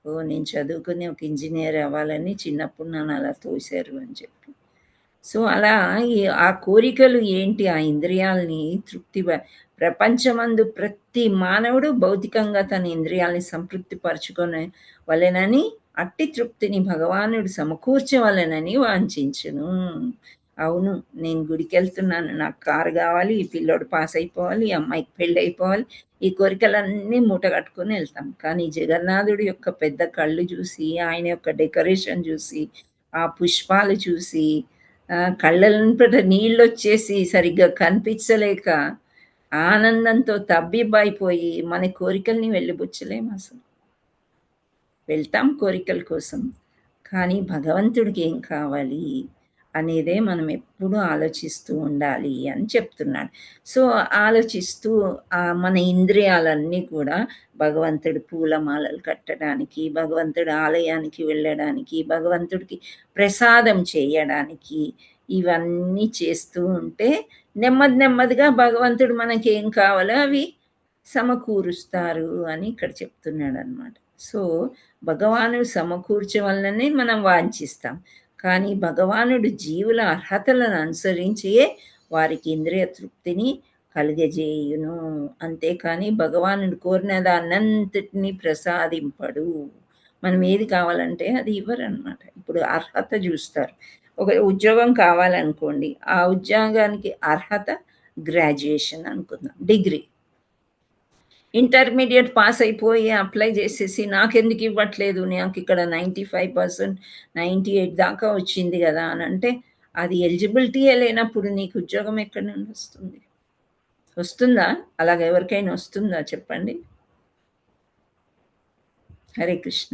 ఓ నేను చదువుకుని ఒక ఇంజనీర్ అవ్వాలని చిన్నప్పుడు నన్ను అలా తోశారు అని చెప్పి. సో అలా ఆ కోరికలు ఏంటి, ఆ ఇంద్రియాలని ప్రపంచమందు ప్రతి మానవుడు భౌతికంగా తన ఇంద్రియాలని సంతృప్తిపరచుకునే వలెనని అట్టి తృప్తిని భగవానుడు సమకూర్చవలెనని వాంఛించును. అవును, నేను గుడికి వెళ్తున్నాను, నాకు కారు కావాలి, ఈ పిల్లోడు పాస్ అయిపోవాలి, ఈ అమ్మాయికి పెళ్ళి అయిపోవాలి, ఈ కోరికలన్నీ మూట కట్టుకుని వెళ్తాం. కానీ జగన్నాథుడి యొక్క పెద్ద కళ్ళు చూసి, ఆయన యొక్క డెకరేషన్ చూసి, ఆ పుష్పాలు చూసి కళ్ళంపట నీళ్ళు వచ్చేసి సరిగ్గా కనిపించలేక ఆనందంతో తబ్బిబ్బైపోయి మన కోరికల్ని వెళ్ళిబుచ్చలేము. అసలు వెళ్తాం కోరికల కోసం, కానీ భగవంతుడికి ఏం కావాలి అనేదే మనం ఎప్పుడూ ఆలోచిస్తూ ఉండాలి అని చెప్తున్నాడు. సో ఆలోచిస్తూ మన ఇంద్రియాలన్నీ కూడా భగవంతుడి పూలమాలలు కట్టడానికి, భగవంతుడి ఆలయానికి వెళ్ళడానికి, భగవంతుడికి ప్రసాదం చేయడానికి, ఇవన్నీ చేస్తూ ఉంటే నెమ్మదిగా భగవంతుడు మనకి ఏం కావాలో అవి సమకూరుస్తారు అని ఇక్కడ చెప్తున్నాడు అనమాట. సో భగవానుడు సమకూర్చవలననే మనం వాంఛిస్తాం, కానీ భగవానుడు జీవుల అర్హతలను అనుసరించే వారికి ఇంద్రియ తృప్తిని కలిగజేయును. అంతేకాని భగవానుడు కోరిన దాన్నంతటినీ ప్రసాదింపడు. మనం ఏది కావాలంటే అది ఇవ్వరనమాట. ఇప్పుడు అర్హత చూస్తారు. ఒక ఉద్యోగం కావాలనుకోండి, ఆ ఉద్యోగానికి అర్హత గ్రాడ్యుయేషన్ అనుకుందాం, డిగ్రీ. ఇంటర్మీడియట్ పాస్ అయిపోయి అప్లై చేసేసి నాకెందుకు ఇవ్వట్లేదు, నాకు ఇక్కడ 95%, 98 దాకా వచ్చింది కదా అని అంటే అది ఎలిజిబిలిటీయే లేనప్పుడు నీకు ఉద్యోగం ఎక్కడి నుండి వస్తుంది? వస్తుందా? అలాగ ఎవరికైనా వస్తుందా చెప్పండి? హరే కృష్ణ.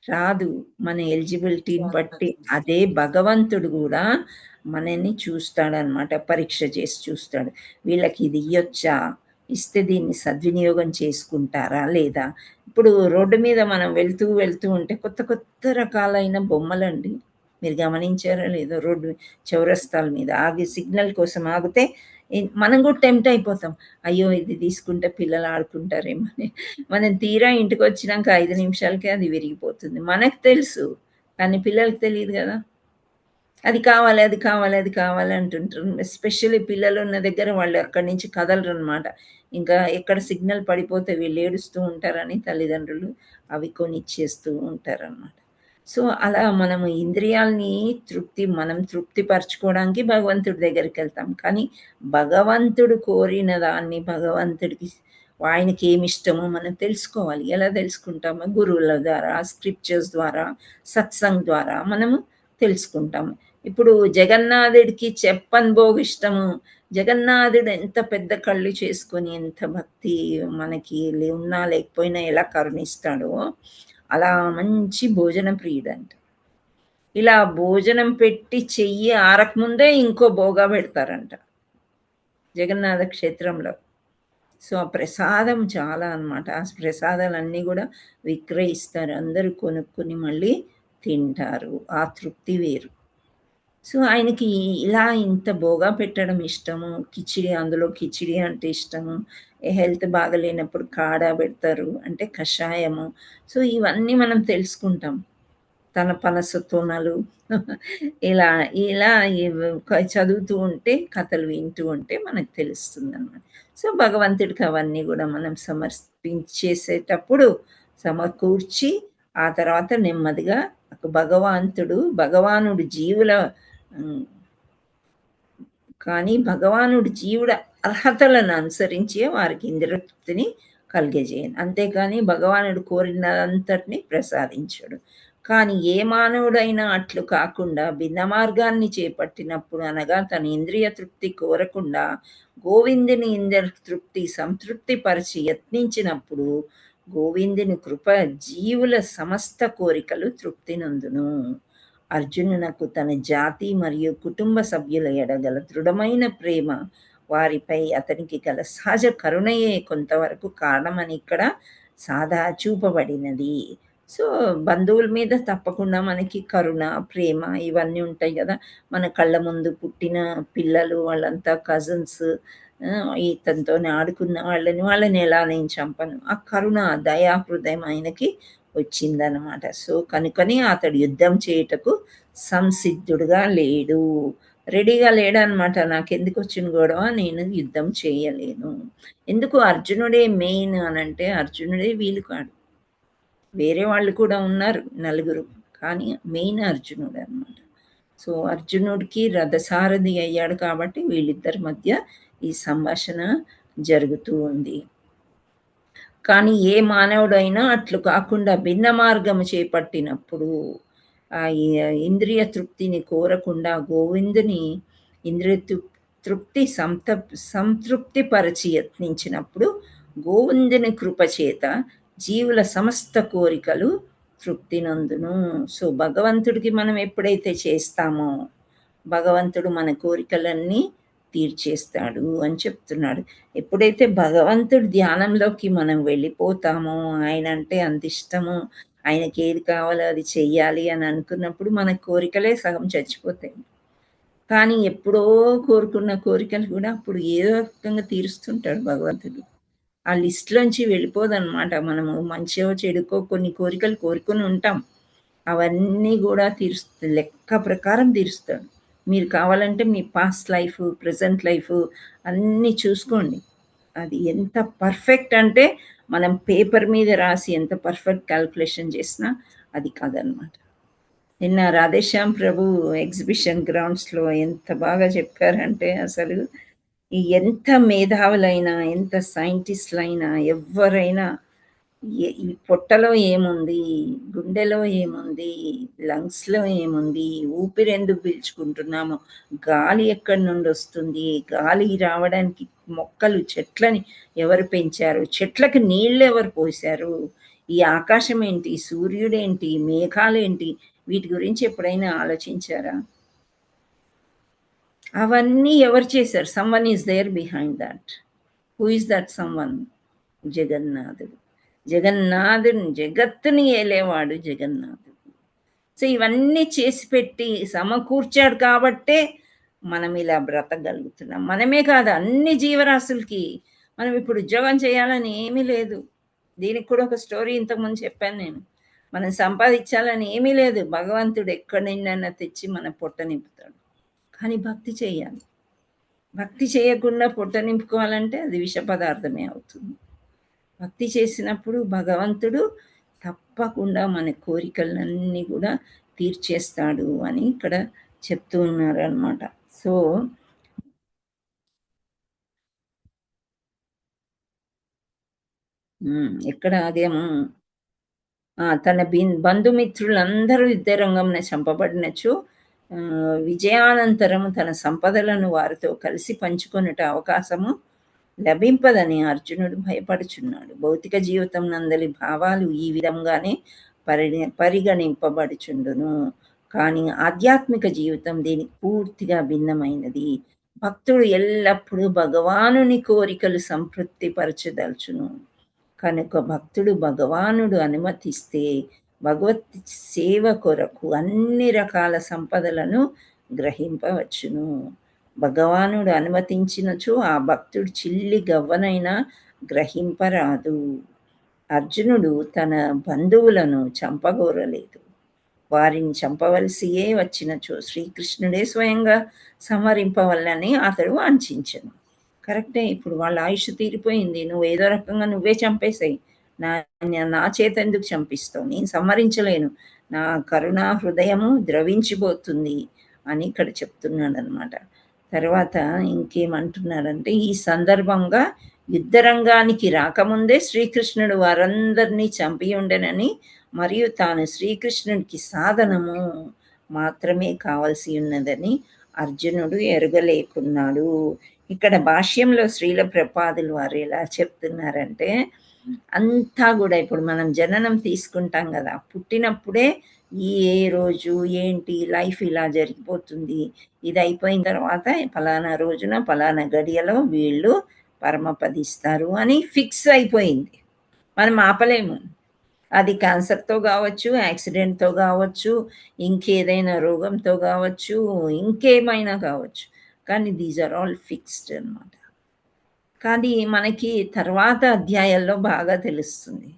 రాదు. మన ఎలిజిబిలిటీని బట్టి అదే భగవంతుడు కూడా మనని చూస్తాడనమాట, పరీక్ష చేసి చూస్తాడు. వీళ్ళకి ఇది ఇయ్యొచ్చా, ఇస్తే దీన్ని సద్వినియోగం చేసుకుంటారా లేదా. ఇప్పుడు రోడ్డు మీద మనం వెళ్తూ ఉంటే కొత్త రకాలైన బొమ్మలండి, మీరు గమనించారా లేదో? రోడ్డు చౌరస్తాల మీద ఆగి సిగ్నల్ కోసం ఆగితే మనం కూడా టెంప్ట్ అయిపోతాం, అయ్యో ఇది తీసుకుంటే పిల్లలు ఆడుకుంటారేమని. మనం తీరా ఇంటికి వచ్చినాక 5 నిమిషాలకే అది విరిగిపోతుంది. మనకు తెలుసు, కానీ పిల్లలకి తెలియదు కదా. అది కావాలి అంటుంటారు. ఎస్పెషల్లీ పిల్లలు ఉన్న దగ్గర వాళ్ళు అక్కడి నుంచి కదలరు అనమాట. ఇంకా ఎక్కడ సిగ్నల్ పడిపోతే వీళ్ళు ఏడుస్తూ ఉంటారని తల్లిదండ్రులు అవి కొనిచ్చేస్తూ ఉంటారన్నమాట. సో అలా మనము ఇంద్రియాలని మనం తృప్తిపరచుకోవడానికి భగవంతుడి దగ్గరికి వెళ్తాం, కానీ భగవంతుడు కోరిన దాన్ని భగవంతుడికి ఆయనకి ఏమి ఇష్టమో మనం తెలుసుకోవాలి. ఎలా తెలుసుకుంటామో? గురువుల ద్వారా, స్క్రిప్చర్స్ ద్వారా, సత్సంగ్ ద్వారా మనము తెలుసుకుంటాము. ఇప్పుడు జగన్నాథుడికి చెప్పని భోగు ఇష్టము. జగన్నాథుడు ఎంత పెద్ద కళ్ళు చేసుకొని ఎంత భక్తి మనకి ఉన్నా లేకపోయినా ఎలా కరుణిస్తాడో అలా మంచి భోజన ప్రియుడంట. ఇలా భోజనం పెట్టి చెయ్యి ఆరకముందే ఇంకో భోగా పెడతారంట జగన్నాథ క్షేత్రంలో. సో ఆ ప్రసాదం చాలా అన్నమాట. ఆ ప్రసాదాలన్నీ కూడా విక్రయిస్తారు, అందరూ కొనుక్కొని మళ్ళీ తింటారు. ఆ తృప్తి వేరు. సో ఆయనకి ఇలా ఇంత భోగా పెట్టడం ఇష్టము. అందులో కిచిడి అంటే ఇష్టము. హెల్త్ బాగలేనప్పుడు కాడా పెడతారు, అంటే కషాయము. సో ఇవన్నీ మనం తెలుసుకుంటాం. తన పనస తొనలు ఇలా చదువుతూ ఉంటే, కథలు వింటూ ఉంటే మనకు తెలుస్తుంది అన్నమాట. సో భగవంతుడికి అవన్నీ కూడా మనం సమర్పించేసేటప్పుడు సమకూర్చి ఆ తర్వాత నెమ్మదిగా భగవానుడు జీవుల కానీ భగవానుడు జీవుడ అర్హతలను అనుసరించే వారికి ఇంద్రియతృప్తిని కలిగజేయను. అంతేకాని భగవానుడు కోరినంతటిని ప్రసాదించాడు. కానీ ఏ మానవుడైనా అట్లు కాకుండా భిన్న మార్గాన్ని చేపట్టినప్పుడు, అనగా తన ఇంద్రియ తృప్తి కోరకుండా గోవిందుని ఇంద్రియ సంతృప్తి పరిచి యత్నించినప్పుడు గోవిందుని కృప జీవుల సమస్త కోరికలు తృప్తి నందును. అర్జునునకు తన జాతి మరియు కుటుంబ సభ్యుల ఎడగల దృఢమైన ప్రేమ, వారిపై అతనికి గల సహజ కరుణయే కొంతవరకు కారణమని ఇక్కడ చూపబడినది. సో బంధువుల మీద తప్పకుండా మనకి కరుణ, ప్రేమ ఇవన్నీ ఉంటాయి కదా. మన కళ్ళ ముందు పుట్టిన పిల్లలు, వాళ్ళంతా కజిన్స్, ఇతనితో ఆడుకున్న వాళ్ళని ఎలా నేను చంపను, ఆ కరుణ, దయా హృదయం ఆయనకి వచ్చిందనమాట. సో కనుకని అతడు యుద్ధం చేయుటకు సంసిద్ధుడుగా లేడు, రెడీగా లేడనమాట. నాకెందుకు వచ్చిన గొడవ, నేను యుద్ధం చేయలేను. ఎందుకు అర్జునుడే మెయిన్ అనంటే, అర్జునుడే వీలు కాడు, వేరే వాళ్ళు కూడా ఉన్నారు నలుగురు, కానీ మెయిన్ అర్జునుడు అనమాట. సో అర్జునుడికి రథసారథి అయ్యాడు కాబట్టి వీళ్ళిద్దరి మధ్య ఈ సంభాషణ జరుగుతూ ఉంది. కానీ ఏ మానవుడైనా అట్లు కాకుండా భిన్న మార్గము చేపట్టినప్పుడు, ఆ ఇంద్రియ తృప్తిని కోరకుండా గోవిందుని ఇంద్రియ తృప్తి సంతృప్తి పరిచి యత్నించినప్పుడు గోవిందుని కృపచేత జీవుల సమస్త కోరికలు తృప్తి నందును. సో భగవంతుడికి మనం ఎప్పుడైతే చేస్తామో భగవంతుడు మన కోరికలన్నీ తీర్చేస్తాడు అని చెప్తున్నాడు. ఎప్పుడైతే భగవంతుడి ధ్యానంలోకి మనం వెళ్ళిపోతామో, ఆయన అంటే అంత ఇష్టము, ఆయనకి ఏది కావాలో అది చెయ్యాలి అని అనుకున్నప్పుడు మన కోరికలే సగం చచ్చిపోతాయి. కానీ ఎప్పుడో కోరుకున్న కోరికలు కూడా అప్పుడు ఏదో రకంగా తీరుస్తుంటాడు భగవంతుడు. ఆ లిస్ట్లోంచి వెళ్ళిపోదన్నమాట. మనము మంచిగా చెడుకో కొన్ని కోరికలు కోరుకుని ఉంటాం, అవన్నీ కూడా లెక్క ప్రకారం తీరుస్తాడు. మీరు కావాలంటే మీ పాస్ట్ లైఫ్, ప్రజెంట్ లైఫ్ అన్నీ చూసుకోండి. అది ఎంత పర్ఫెక్ట్ అంటే మనం పేపర్ మీద రాసి ఎంత పర్ఫెక్ట్ క్యాల్కులేషన్ చేసినా అది కాదనమాట. నిన్న రాధేశ్యామ్ ప్రభు ఎగ్జిబిషన్ గ్రౌండ్స్లో ఎంత బాగా చెప్పారంటే, అసలు ఎంత మేధావులైనా, ఎంత సైంటిస్టులైనా, ఎవరైనా ఈ పొట్టలో ఏముంది, గుండెలో ఏముంది, లంగ్స్లో ఏముంది, ఊపిరి ఎందుకు పీల్చుకుంటున్నాము, గాలి ఎక్కడి నుండి వస్తుంది, గాలి రావడానికి మొక్కలు, చెట్లని ఎవరు పెంచారు, చెట్లకు నీళ్ళు ఎవరు పోశారు, ఈ ఆకాశం ఏంటి, సూర్యుడేంటి, మేఘాలేంటి, వీటి గురించి ఎప్పుడైనా ఆలోచించారా? అవన్నీ ఎవరు చేశారు? Someone is there behind that. Who is that someone? జగన్నాథుడు. జగన్నాథుని, జగత్తుని ఏలేవాడు జగన్నాథుడు. సో ఇవన్నీ చేసి పెట్టి సమకూర్చాడు కాబట్టే మనం ఇలా బ్రతకగలుగుతున్నాం. మనమే కాదు, అన్ని జీవరాశులకి. మనం ఇప్పుడు ఉద్యోగం చేయాలని ఏమీ లేదు. దీనికి కూడా ఒక స్టోరీ ఇంతకుముందు చెప్పాను నేను. మనం సంపాదించాలని ఏమీ లేదు. భగవంతుడు ఎక్కడి నుండైనా తెచ్చి మన పొట్ట నింపుతాడు. కానీ భక్తి చేయాలి. భక్తి చేయకుండా పొట్ట నింపుకోవాలంటే అది విష పదార్థమే అవుతుంది. భక్తి చేసినప్పుడు భగవంతుడు తప్పకుండా మన కోరికలన్నీ కూడా తీర్చేస్తాడు అని ఇక్కడ చెప్తూ ఉన్నారు అన్నమాట. సో ఎక్కడ ఆగాము? తన బంధుమిత్రులందరూ యుద్ధరంగంలో చంపబడినచో విజయానంతరము తన సంపదలను వారితో కలిసి పంచుకొనుట అవకాశము లభింపదని అర్జునుడు భయపడుచున్నాడు. భౌతిక జీవితం నందలి భావాలు ఈ విధంగానే పరిగణింపబడుచుండును. కానీ ఆధ్యాత్మిక జీవితం దీనికి పూర్తిగా భిన్నమైనది. భక్తుడు ఎల్లప్పుడూ భగవానుని కోరికలు సంతృప్తిపరచదలుచును. కనుక భక్తుడు భగవానుడు అనుమతిస్తే భగవత్ సేవ కొరకు అన్ని రకాల సంపదలను గ్రహింపవచ్చును. భగవానుడు అనుమతించినచో ఆ భక్తుడు చిల్లి గవ్వనైనా గ్రహింపరాదు. అర్జునుడు తన బంధువులను చంపగోరలేదు. వారిని చంపవలసియే వచ్చినచో శ్రీకృష్ణుడే స్వయంగా సంహరింపవల్లని అతడు వాంఛించను. కరెక్టే. ఇప్పుడు వాళ్ళ ఆయుష్ తీరిపోయింది, నువ్వు ఏదో రకంగా నువ్వే చంపేసాయి, నా చేత ఎందుకు చంపిస్తావు, నేను సంహరించలేను, నా కరుణా హృదయము ద్రవించిపోతుంది అని ఇక్కడ చెప్తున్నాడు అనమాట. తర్వాత ఇంకేమంటున్నాడంటే, ఈ సందర్భంగా యుద్ధరంగానికి రాకముందే శ్రీకృష్ణుడు వారందరినీ చంపి ఉండెనని మరియు తాను శ్రీకృష్ణుడికి సాధనము మాత్రమే కావలసి ఉన్నదని అర్జునుడు ఎరగలేకున్నాడు. ఇక్కడ భాష్యంలో శ్రీల ప్రభుపాదులు వారు ఎలా చెప్తున్నారంటే, అంతా కూడా ఇప్పుడు మనం జననం తీసుకుంటాం కదా, పుట్టినప్పుడే ఏ రోజు ఏంటి లైఫ్ ఇలా జరిగిపోతుంది, ఇది అయిపోయిన తర్వాత ఫలానా రోజున ఫలానా గడియలో వీళ్ళు పరమపదిస్తారు అని ఫిక్స్ అయిపోయింది. మనం ఆపలేము. అది క్యాన్సర్తో కావచ్చు, యాక్సిడెంట్తో కావచ్చు, ఇంకేదైనా రోగంతో కావచ్చు, ఇంకేమైనా కావచ్చు. కానీ దీస్ ఆర్ ఆల్ ఫిక్స్డ్ అన్నమాట. కానీ మనకి తర్వాత అధ్యాయాల్లో బాగా తెలుస్తుంది.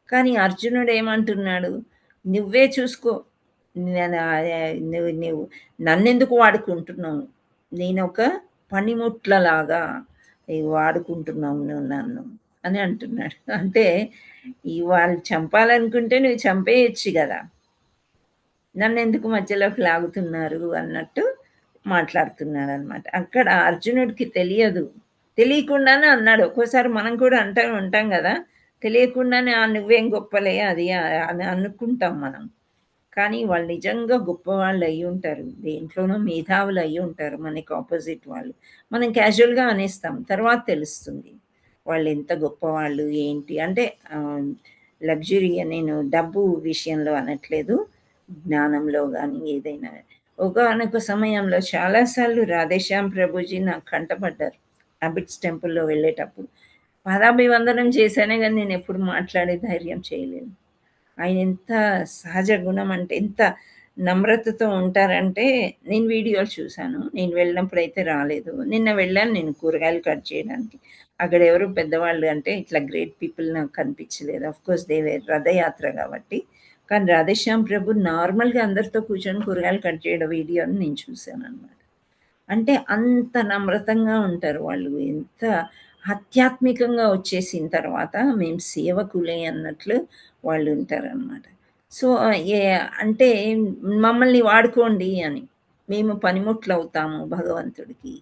కానీ అర్జునుడు ఏమంటున్నాడు, నువ్వే చూసుకో, నువ్వు నన్నెందుకు వాడుకుంటున్నావు, నేను ఒక పనిముట్లలాగా వాడుకుంటున్నావు నువ్వు నన్ను అని అంటున్నాడు. అంటే వాళ్ళు చంపాలనుకుంటే నువ్వు చంపేయచ్చు కదా, నన్ను ఎందుకు మధ్యలోకి లాగుతున్నారు అన్నట్టు మాట్లాడుతున్నాడు అనమాట. అక్కడ అర్జునుడికి తెలియకుండానే అన్నాడు. ఒక్కోసారి మనం కూడా ఉంటాం కదా, తెలియకుండానే నువ్వేం గొప్పలే అది అని అనుకుంటాం మనం. కానీ వాళ్ళు నిజంగా గొప్పవాళ్ళు అయి ఉంటారు, దేంట్లోనూ మేధావులు అయి ఉంటారు. మనకి ఆపోజిట్ వాళ్ళు మనం క్యాజువల్గా అనేస్తాం, తర్వాత తెలుస్తుంది వాళ్ళు ఎంత గొప్పవాళ్ళు ఏంటి. అంటే లగ్జరీ నేను డబ్బు విషయంలో అనట్లేదు, జ్ఞానంలో కానీ ఏదైనా. ఒకనొక సమయంలో చాలాసార్లు రాధేశ్యామ్ ప్రభుజీ నాకు కంటపడ్డారు అబిట్స్ టెంపుల్లో వెళ్ళేటప్పుడు. పాదాభివందనం చేశానే కానీ నేను ఎప్పుడు మాట్లాడే ధైర్యం చేయలేదు. ఆయన ఎంత సహజ గుణం అంటే ఎంత నమ్రతతో ఉంటారంటే, నేను వీడియోలు చూశాను, నేను వెళ్ళినప్పుడు అయితే రాలేదు. నిన్న వెళ్ళాను నేను కూరగాయలు కట్ చేయడానికి. అక్కడ ఎవరు పెద్దవాళ్ళు అంటే ఇట్లా గ్రేట్ పీపుల్ నాకు కనిపించలేదు. అఫ్కోర్స్ దేవే రథయాత్ర కాబట్టి. కానీ రాధేశ్యామ్ ప్రభు నార్మల్గా అందరితో కూర్చొని కూరగాయలు కట్ చేయడం వీడియోని నేను చూశాను అనమాట. అంటే అంత నమ్రతంగా ఉంటారు వాళ్ళు, ఎంత ఆధ్యాత్మికంగా వచ్చేసిన తర్వాత మేము సేవకులే అన్నట్లు వాళ్ళు ఉంటారనమాట. సో అంటే మమ్మల్ని వాడుకోండి అని, మేము పనిముట్లు అవుతాము భగవంతుడికి.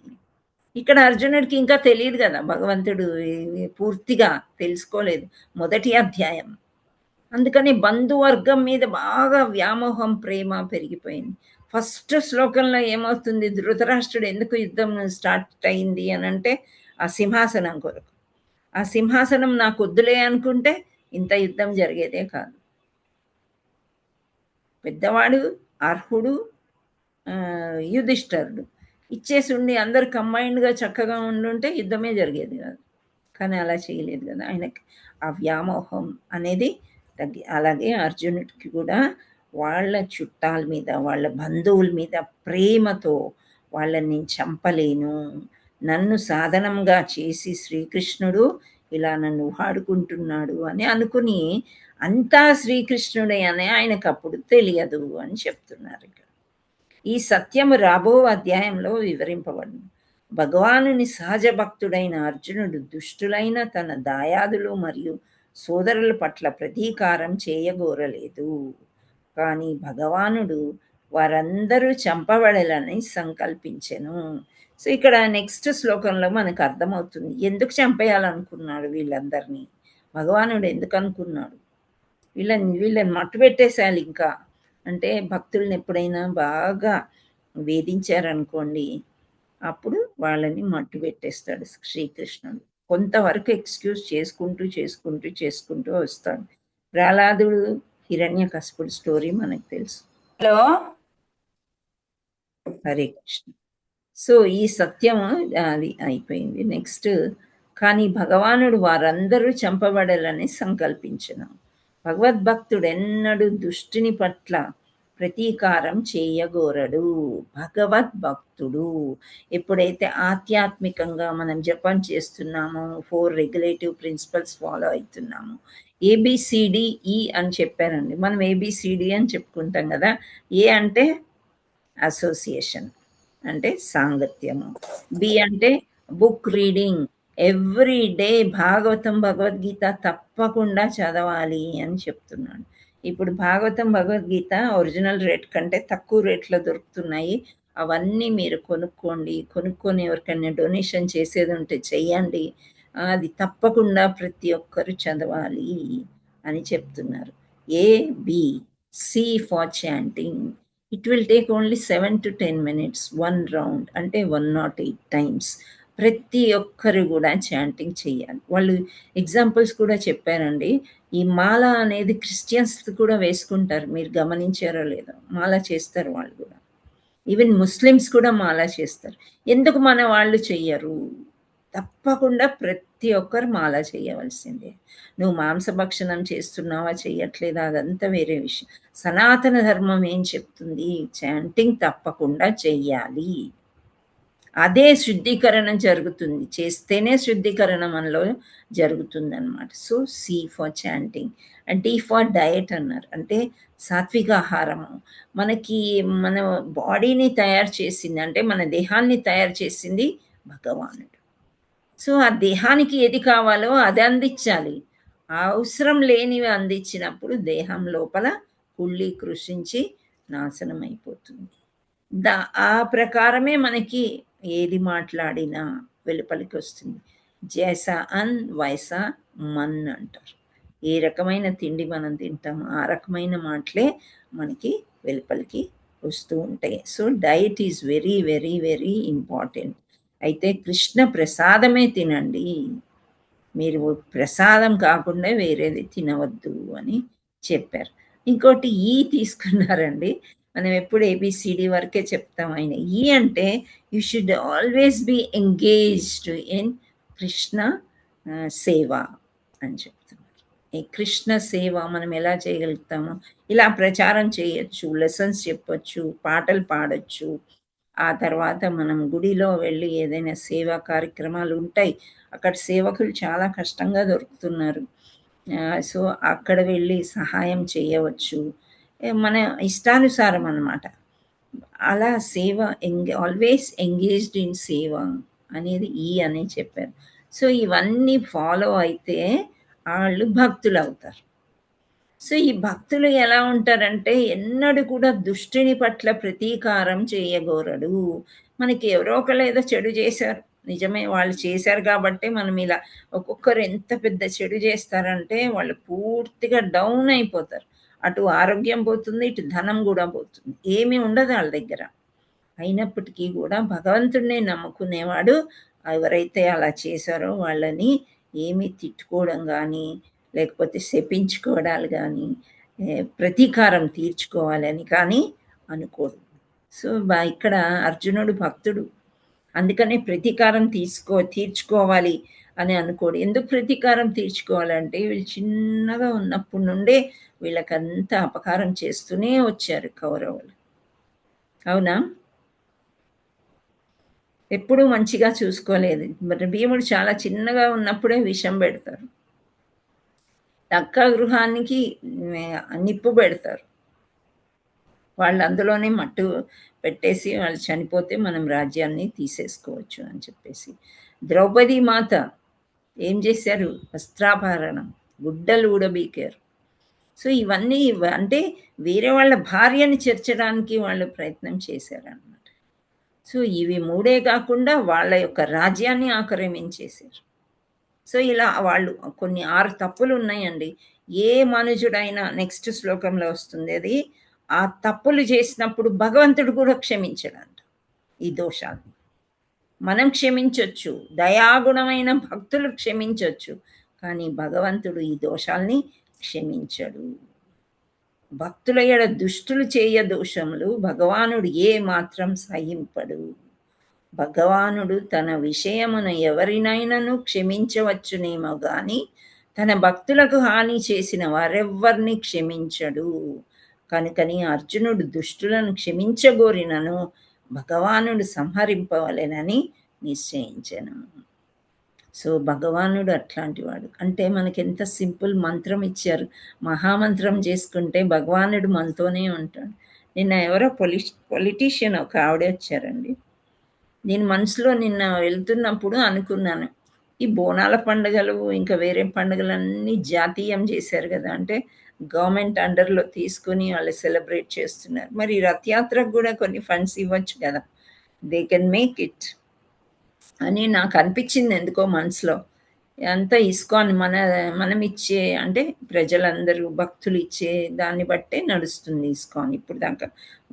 ఇక్కడ అర్జునుడికి ఇంకా తెలియదు కదా, భగవంతుడు పూర్తిగా తెలుసుకోలేదు, మొదటి అధ్యాయం. అందుకని బంధువర్గం మీద బాగా వ్యామోహం, ప్రేమ పెరిగిపోయింది. ఫస్ట్ శ్లోకంలో ఏమవుతుంది, ధృతరాష్ట్రుడు ఎందుకు యుద్ధం స్టార్ట్ అయింది అని అంటే ఆ సింహాసనం కొరకు. ఆ సింహాసనం నాకు వద్దులే అనుకుంటే ఇంత యుద్ధం జరిగేదే కాదు. పెద్దవాడు అర్హుడు యుధిష్ఠరుడు ఇచ్చేసి ఉండి అందరు కంబైన్డ్గా చక్కగా ఉండుంటే యుద్ధమే జరిగేది కాదు. కానీ అలా చేయలేదు కదా, ఆయనకి ఆ వ్యామోహం అనేది తగ్గి. అలాగే అర్జునుడికి కూడా వాళ్ళ చుట్టాల మీద, వాళ్ళ బంధువుల మీద ప్రేమతో వాళ్ళని చంపలేను, నన్ను సాధనంగా చేసి శ్రీకృష్ణుడు ఇలా నన్ను వాడుకుంటున్నాడు అని అనుకుని అంతా శ్రీకృష్ణుడే అని ఆయనకు అప్పుడు తెలియదు అని చెప్తున్నారు. ఇక్కడ ఈ సత్యము రాబో అధ్యాయంలో వివరింపబడింది. భగవానుని సహజ భక్తుడైన అర్జునుడు దుష్టులైన తన దాయాదులు మరియు సోదరుల పట్ల ప్రతీకారం చేయగోరలేదు, కానీ భగవానుడు వారందరూ చంపబడాలని సంకల్పించెను. సో ఇక్కడ నెక్స్ట్ శ్లోకంలో మనకు అర్థమవుతుంది ఎందుకు చంపేయాలనుకున్నాడు వీళ్ళందరినీ, భగవానుడు ఎందుకు అనుకున్నాడు వీళ్ళని మట్టు పెట్టేశాలి. ఇంకా అంటే భక్తుల్ని ఎప్పుడైనా బాగా వేధించారనుకోండి, అప్పుడు వాళ్ళని మట్టు పెట్టేస్తాడు శ్రీకృష్ణుడు. కొంతవరకు ఎక్స్క్యూజ్ చేసుకుంటూ వస్తాడు. ప్రహ్లాదుడు హిరణ్యకశిపుడు స్టోరీ మనకు తెలుసు. హలో, హరే కృష్ణ. సో ఈ సత్యము అది అయిపోయింది. నెక్స్ట్, కానీ భగవానుడు వారందరూ చంపబడాలని సంకల్పించను. భగవద్భక్తుడు ఎన్నడూ దుష్టుని పట్ల ప్రతీకారం చేయగోరడు. భగవద్భక్తుడు ఎప్పుడైతే ఆధ్యాత్మికంగా మనం జపం చేస్తున్నామో, 4 రెగ్యులేటివ్ ప్రిన్సిపల్స్ ఫాలో అవుతున్నామో, ABCDE అని చెప్పారండి. మనం ABCD అని చెప్పుకుంటాం కదా. ఏ అంటే అసోసియేషన్, అంటే సాంగత్యము. బి అంటే book reading, every day Bhagavatam Bhagavad Gita తప్పకుండా చదవాలి అని చెప్తున్నాడు. ఇప్పుడు భాగవతం భగవద్గీత ఒరిజినల్ రేట్ కంటే తక్కువ రేట్లో దొరుకుతున్నాయి. అవన్నీ మీరు కొనుక్కొని ఎవరికైనా డొనేషన్ చేసేది ఉంటే చెయ్యండి. అది తప్పకుండా ప్రతి ఒక్కరు చదవాలి అని చెప్తున్నారు. ABC for chanting. It will take only 7 to 10 minutes 1 round, అంటే 108 times. ప్రతి ఒక్కరు కూడా చాంటింగ్ చేయాలి. వాళ్ళు ఎగ్జాంపుల్స్ కూడా చెప్పారండి. ఈ మాల అనేది క్రిస్టియన్స్ కూడా వేసుకుంటారు, మీరు గమనించారో లేదో, మాల చేస్తారు వాళ్ళు కూడా. ఈవెన్ ముస్లిమ్స్ కూడా మాల చేస్తారు. ఎందుకు మన వాళ్ళు చెయ్యరు? తప్పకుండా ప్రతి ఒక్కరు మాల చేయవలసిందే. నువ్వు మాంసభక్షణం చేస్తున్నావా చేయట్లేదా అదంతా వేరే విషయం. సనాతన ధర్మం ఏం చెప్తుంది? చాంటింగ్ తప్పకుండా చెయ్యాలి. అదే శుద్ధీకరణ జరుగుతుంది, చేస్తేనే శుద్ధీకరణ మనలో జరుగుతుంది అనమాట. So C for chanting. And D for diet అన్నారు, అంటే సాత్విక ఆహారము. మనకి మన బాడీని తయారు చేసింది, అంటే మన దేహాన్ని తయారు చేసింది భగవానుడు. సో ఆ దేహానికి ఏది కావాలో అది అందించాలి. అవసరం లేనివి అందించినప్పుడు దేహం లోపల కుళ్ళి కృషించి నాశనం అయిపోతుంది. ఆ ప్రకారమే మనకి ఏది మాట్లాడినా వెలుపలికి వస్తుంది. జైసా అన్ వైసా మన్ అంటారు. ఏ రకమైన తిండి మనం తింటామో ఆ రకమైన మాటలే మనకి వెలుపలికి వస్తూ ఉంటాయి. So diet is very very very important. అయితే కృష్ణ ప్రసాదమే తినండి, మీరు ప్రసాదం కాకుండా వేరేది తినవద్దు అని చెప్పారు. ఇంకోటి ఈ తీసుకున్నారండి. మనం ఎప్పుడు ABCD వరకే చెప్తాం. ఆయన ఈ అంటే you should always be engaged in Krishna సేవ అని చెప్తున్నారు. ఈ కృష్ణ సేవ మనం ఎలా చేయగలుగుతాము? ఇలా ప్రచారం చేయొచ్చు, లెసన్స్ చెప్పొచ్చు, పాటలు పాడొచ్చు. ఆ తర్వాత మనం గుడిలో వెళ్ళి ఏదైనా సేవా కార్యక్రమాలు ఉంటాయి, అక్కడ సేవకులు చాలా కష్టంగా దొరుకుతున్నారు. సో అక్కడ వెళ్ళి సహాయం చేయవచ్చు, మన ఇష్టానుసారం అన్నమాట. అలా సేవ ఆల్వేస్ ఎంగేజ్డ్ ఇన్ సేవ అనేది అని చెప్పారు. సో ఇవన్నీ ఫాలో అయితే వాళ్ళు భక్తులు అవుతారు. సో ఈ భక్తులు ఎలా ఉంటారంటే ఎన్నడూ కూడా దుష్టుని పట్ల ప్రతీకారం చేయగోరడు. మనకి ఎవరో ఒకళ్ళు ఏదో చెడు చేశారు, నిజమే, వాళ్ళు చేశారు కాబట్టి మనం ఇలా. ఒక్కొక్కరు ఎంత పెద్ద చెడు చేస్తారంటే వాళ్ళు పూర్తిగా డౌన్ అయిపోతారు. అటు ఆరోగ్యం పోతుంది, ఇటు ధనం కూడా పోతుంది, ఏమీ ఉండదు వాళ్ళ దగ్గర. అయినప్పటికీ కూడా భగవంతుడిని నమ్ముకునేవాడు ఎవరైతే అలా చేశారో వాళ్ళని ఏమీ తిట్టుకోవడం కానీ, లేకపోతే శపించుకోవడాలు కానీ, ప్రతీకారం తీర్చుకోవాలని కానీ అనుకోడు. సో ఇక్కడ అర్జునుడు భక్తుడు, అందుకనే ప్రతీకారం తీర్చుకోవాలి అని అనుకోడు. ఎందుకు ప్రతీకారం తీర్చుకోవాలంటే వీళ్ళు చిన్నగా ఉన్నప్పటి నుండే వీళ్ళకంతా అపకారం చేస్తూనే వచ్చారు కౌరవులు. అవునా? ఎప్పుడూ మంచిగా చూసుకోలేదు. మరి భీముడు చాలా చిన్నగా ఉన్నప్పుడే విషం పెడతారు, లక్క గృహానికి నిప్పు పెడతారు, వాళ్ళు అందులోనే మట్టు పెట్టేసి వాళ్ళు చనిపోతే మనం రాజ్యాన్ని తీసేసుకోవచ్చు అని చెప్పేసి. ద్రౌపది మాత ఏం చేశారు? వస్త్రాభరణం, గుడ్డలు ఊడబీకారు. సో ఇవన్నీ అంటే వేరే వాళ్ళ భార్యని చేర్చడానికి వాళ్ళు ప్రయత్నం చేశారన్నమాట. సో ఇవి మూడే కాకుండా వాళ్ళ యొక్క రాజ్యాన్ని ఆక్రమించేశారు. సో ఇలా వాళ్ళు కొన్ని 6 తప్పులు ఉన్నాయండి. ఏ మనుజుడైనా, నెక్స్ట్ శ్లోకంలో వస్తుంది అది, ఆ తప్పులు చేసినప్పుడు భగవంతుడు కూడా క్షమించడంట ఈ దోషాన్ని. మనం క్షమించవచ్చు, దయాగుణమైన భక్తులు క్షమించవచ్చు, కానీ భగవంతుడు ఈ దోషాల్ని క్షమించడు. భక్తుల ఎడ దుష్టులు చేయ దోషములు భగవానుడు ఏ మాత్రం సహింపడు. భగవానుడు తన విషయమున ఎవరినైనాను క్షమించవచ్చునేమో గాని తన భక్తులకు హాని చేసిన వారెవ్వరిని క్షమించడు. కనుకని అర్జునుడు దుష్టులను క్షమించగోరినను భగవానుడు సంహరింపవలెనని నిశ్చయించెను. సో భగవానుడు అట్లాంటి వాడు. అంటే మనకి ఎంత సింపుల్ మంత్రం ఇచ్చారు, మహామంత్రం చేసుకుంటే భగవానుడు మనతోనే ఉంటాడు. నిన్న ఎవరో పొలిటీషియన్ ఒక ఆవిడ వచ్చారండి. నేను మనసులో నిన్న వెళ్తున్నప్పుడు అనుకున్నాను, ఈ బోనాల పండుగలు ఇంకా వేరే పండుగలన్నీ జాతీయం చేశారు కదా, అంటే గవర్నమెంట్ అండర్లో తీసుకుని వాళ్ళు సెలబ్రేట్ చేస్తున్నారు. మరి రథయాత్రకు కూడా కొన్ని ఫండ్స్ ఇవ్వచ్చు కదా, దే కెన్ మేక్ ఇట్ అని నాకు అనిపించింది ఎందుకో మనసులో. అంతా ఇస్కాన్ మనం ఇచ్చే అంటే ప్రజలందరూ భక్తులు ఇచ్చే దాన్ని బట్టే నడుస్తుంది ఇస్కాన్. ఇప్పుడు దాకా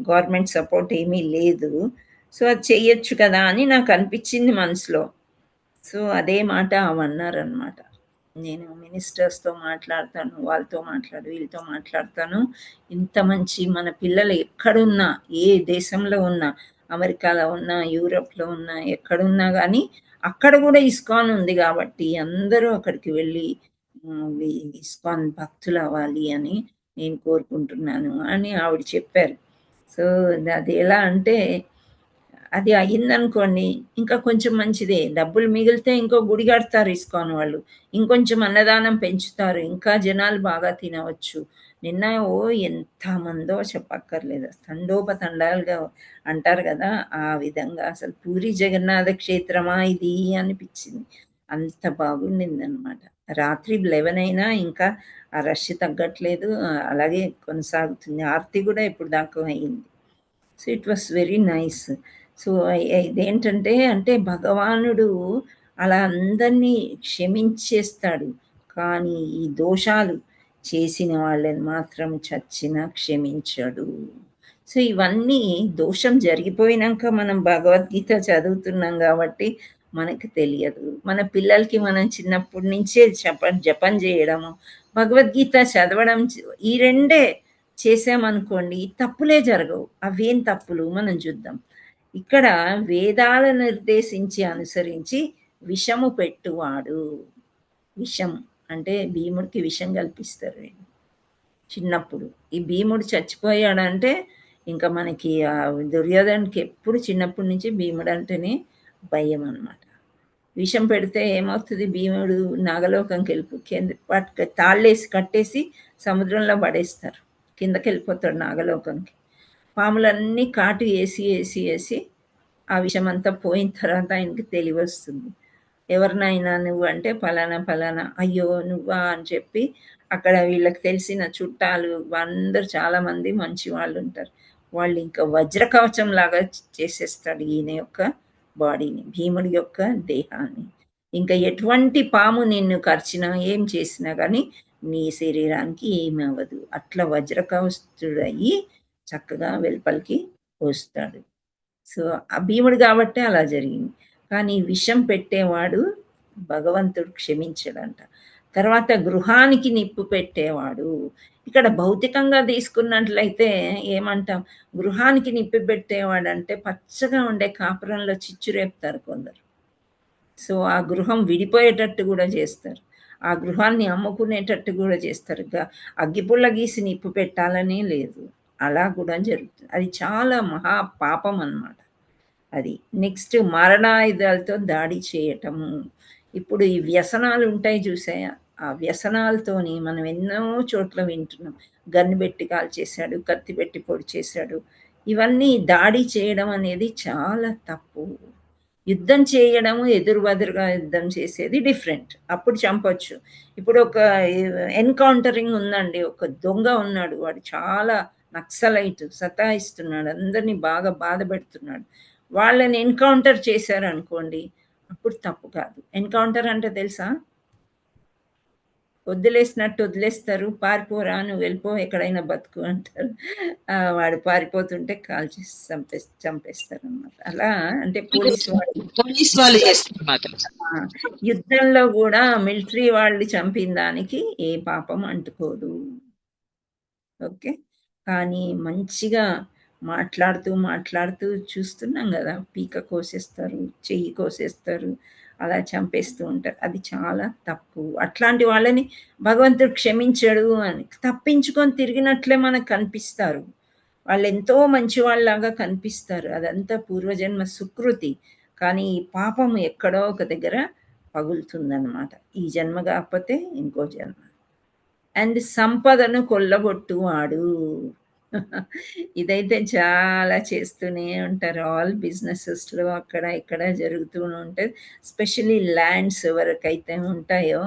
గవర్నమెంట్ సపోర్ట్ ఏమీ లేదు. సో అది చెయ్యొచ్చు కదా అని నాకు అనిపించింది మనసులో. సో అదే మాట అవన్నారనమాట. నేను మినిస్టర్స్తో మాట్లాడతాను, వాళ్ళతో వీళ్ళతో మాట్లాడతాను. ఇంత మంచి మన పిల్లలు ఎక్కడున్నా, ఏ దేశంలో ఉన్నా, అమెరికాలో ఉన్నా, యూరోప్లో ఉన్నా, ఎక్కడున్నా కానీ అక్కడ కూడా ఇస్కాన్ ఉంది కాబట్టి అందరూ అక్కడికి వెళ్ళి ఇస్కాన్ భక్తులు అవ్వాలి అని నేను కోరుకుంటున్నాను అని ఆవిడ చెప్పారు. సో అది ఎలా అంటే అది అయ్యిందనుకోండి ఇంకా కొంచెం మంచిదే. డబ్బులు మిగిలితే ఇంకో గుడి కడతారు ఇస్కాన్ వాళ్ళు, ఇంకొంచెం అన్నదానం పెంచుతారు, ఇంకా జనాలు బాగా తినవచ్చు. నిన్న ఎంతమందో చెప్పక్కర్లేదు, తండోపతండాలుగా అంటారు కదా, ఆ విధంగా అసలు పూరి జగన్నాథ క్షేత్రమా ఇది అనిపించింది. అంత బాగుండింది అనమాట. రాత్రి 11 అయినా ఇంకా ఆ రష్ తగ్గట్లేదు, అలాగే కొనసాగుతుంది. ఆరతి కూడా ఇప్పుడు దాకా అయింది. So it was very nice. So ఇదేంటంటే అంటే భగవానుడు అలా అందరినీ క్షమించేస్తాడు, కానీ ఈ దోషాలు చేసిన వాళ్ళని మాత్రం చచ్చినా క్షమించడు. సో ఇవన్నీ దోషం జరిగిపోయినాక మనం భగవద్గీత చదువుతున్నాం కాబట్టి మనకు తెలియదు. మన పిల్లలకి మనం చిన్నప్పటి నుంచే జపం చేయడము, భగవద్గీత చదవడం, ఈ రెండే చేసామనుకోండి తప్పులే జరగవు. అవేం తప్పులు మనం చూద్దాం. ఇక్కడ వేదాలను నిర్దేశించి అనుసరించి విషము పెట్టువాడు, విషం అంటే భీముడికి విషం కల్పిస్తారు చిన్నప్పుడు. ఈ భీముడు చచ్చిపోయాడంటే ఇంకా మనకి దుర్యోధనకి ఎప్పుడు చిన్నప్పటి నుంచి భీముడు అంటేనే భయం అన్నమాట. విషం పెడితే ఏమవుతుంది, భీముడు నాగలోకంకి కింద తాళ్ళేసి కట్టేసి సముద్రంలో పడేస్తారు, కిందకి వెళ్ళిపోతాడు నాగలోకంకి. పాములన్నీ కాటు వేసి ఆ విషయం అంతా పోయిన తర్వాత ఆయనకి తెలివి వస్తుంది. ఎవరినైనా నువ్వు అంటే ఫలానా, అయ్యో నువ్వా అని చెప్పి అక్కడ వీళ్ళకి తెలిసిన చుట్టాలు అందరు చాలామంది మంచి వాళ్ళు ఉంటారు, వాళ్ళు ఇంకా వజ్రకవచం లాగా చేసేస్తాడు ఈయన యొక్క బాడీని, భీముడి యొక్క దేహాన్ని. ఇంకా ఎటువంటి పాము నిన్ను కరిచినా ఏం చేసినా కానీ నీ శరీరానికి ఏమి అవ్వదు. అట్లా వజ్రకవచుడయ్యి చక్కగా వెలుపలికి వస్తాడు. సో ఆ భీముడు కాబట్టే అలా జరిగింది. కానీ విషం పెట్టేవాడు భగవంతుడు క్షమించడంట. తర్వాత గృహానికి నిప్పు పెట్టేవాడు, ఇక్కడ భౌతికంగా తీసుకున్నట్లయితే ఏమంటాం, గృహానికి నిప్పు పెట్టేవాడు అంటే పచ్చగా ఉండే కాపురంలో చిచ్చు రేపుతారు కొందరు. సో ఆ గృహం విడిపోయేటట్టు కూడా చేస్తారు, ఆ గృహాన్ని అమ్ముకునేటట్టు కూడా చేస్తారు. అగ్గిపుల్ల గీసి నిప్పు పెట్టాలనే లేదు, అలా కూడా జరుగుతుంది. అది చాలా మహా పాపం అన్నమాట అది. నెక్స్ట్ మరణాయుధాలతో దాడి చేయటము. ఇప్పుడు ఈ వ్యసనాలు ఉంటాయి చూసాయా, ఆ వ్యసనాలతోని మనం ఎన్నో చోట్ల వింటున్నాం, గన్ను పెట్టి కాల్ చేశాడు, కత్తి పెట్టి పొడి చేశాడు. ఇవన్నీ దాడి చేయడం అనేది చాలా తప్పు. యుద్ధం చేయడము, ఎదురుబదురుగా యుద్ధం చేసేది డిఫరెంట్, అప్పుడు చంపొచ్చు. ఇప్పుడు ఒక ఎన్కౌంటరింగ్ ఉందండి, ఒక దొంగ ఉన్నాడు, వాడు చాలా నక్సలైట్, సతాయిస్తున్నాడు, అందరినీ బాగా బాధ పెడుతున్నాడు, వాళ్ళని ఎన్కౌంటర్ చేశారనుకోండి అప్పుడు తప్పు కాదు. ఎన్కౌంటర్ అంటే తెలుసా, వదిలేసినట్టు వదిలేస్తారు, పారిపోరా నువ్వు వెళ్ళిపో ఎక్కడైనా బతుకు అంటారు. వాడు పారిపోతుంటే కాల్ చేసి చంపేస్తారు అన్నమాట. అలా అంటే పోలీసు వాళ్ళు యుద్ధంలో కూడా మిలిటరీ వాళ్ళు చంపిన దానికి ఏ పాపం అంటుకోదు. ఓకే, కానీ మంచిగా మాట్లాడుతూ చూస్తున్నాం కదా, పీక కోసేస్తారు, చెయ్యి కోసేస్తారు, అలా చంపేస్తూ ఉంటారు. అది చాలా తప్పు. అట్లాంటి వాళ్ళని భగవంతుడు క్షమించడు అని తప్పించుకొని తిరిగినట్లే మనకు కనిపిస్తారు, వాళ్ళు ఎంతో మంచి వాళ్ళలాగా కనిపిస్తారు, అదంతా పూర్వజన్మ సుకృతి. కానీ ఈ పాపం ఎక్కడో ఒక దగ్గర పగులుతుందన్నమాట, ఈ జన్మ కాకపోతే ఇంకో జన్మ. అండ్ సంపదను కొల్లగొట్టువాడు, ఇదైతే చాలా చేస్తూనే ఉంటారు, ఆల్ బిజినెసెస్లో అక్కడ ఇక్కడ జరుగుతూ ఉంటుంది. స్పెషల్లీ ల్యాండ్స్ ఎవరికైతే ఉంటాయో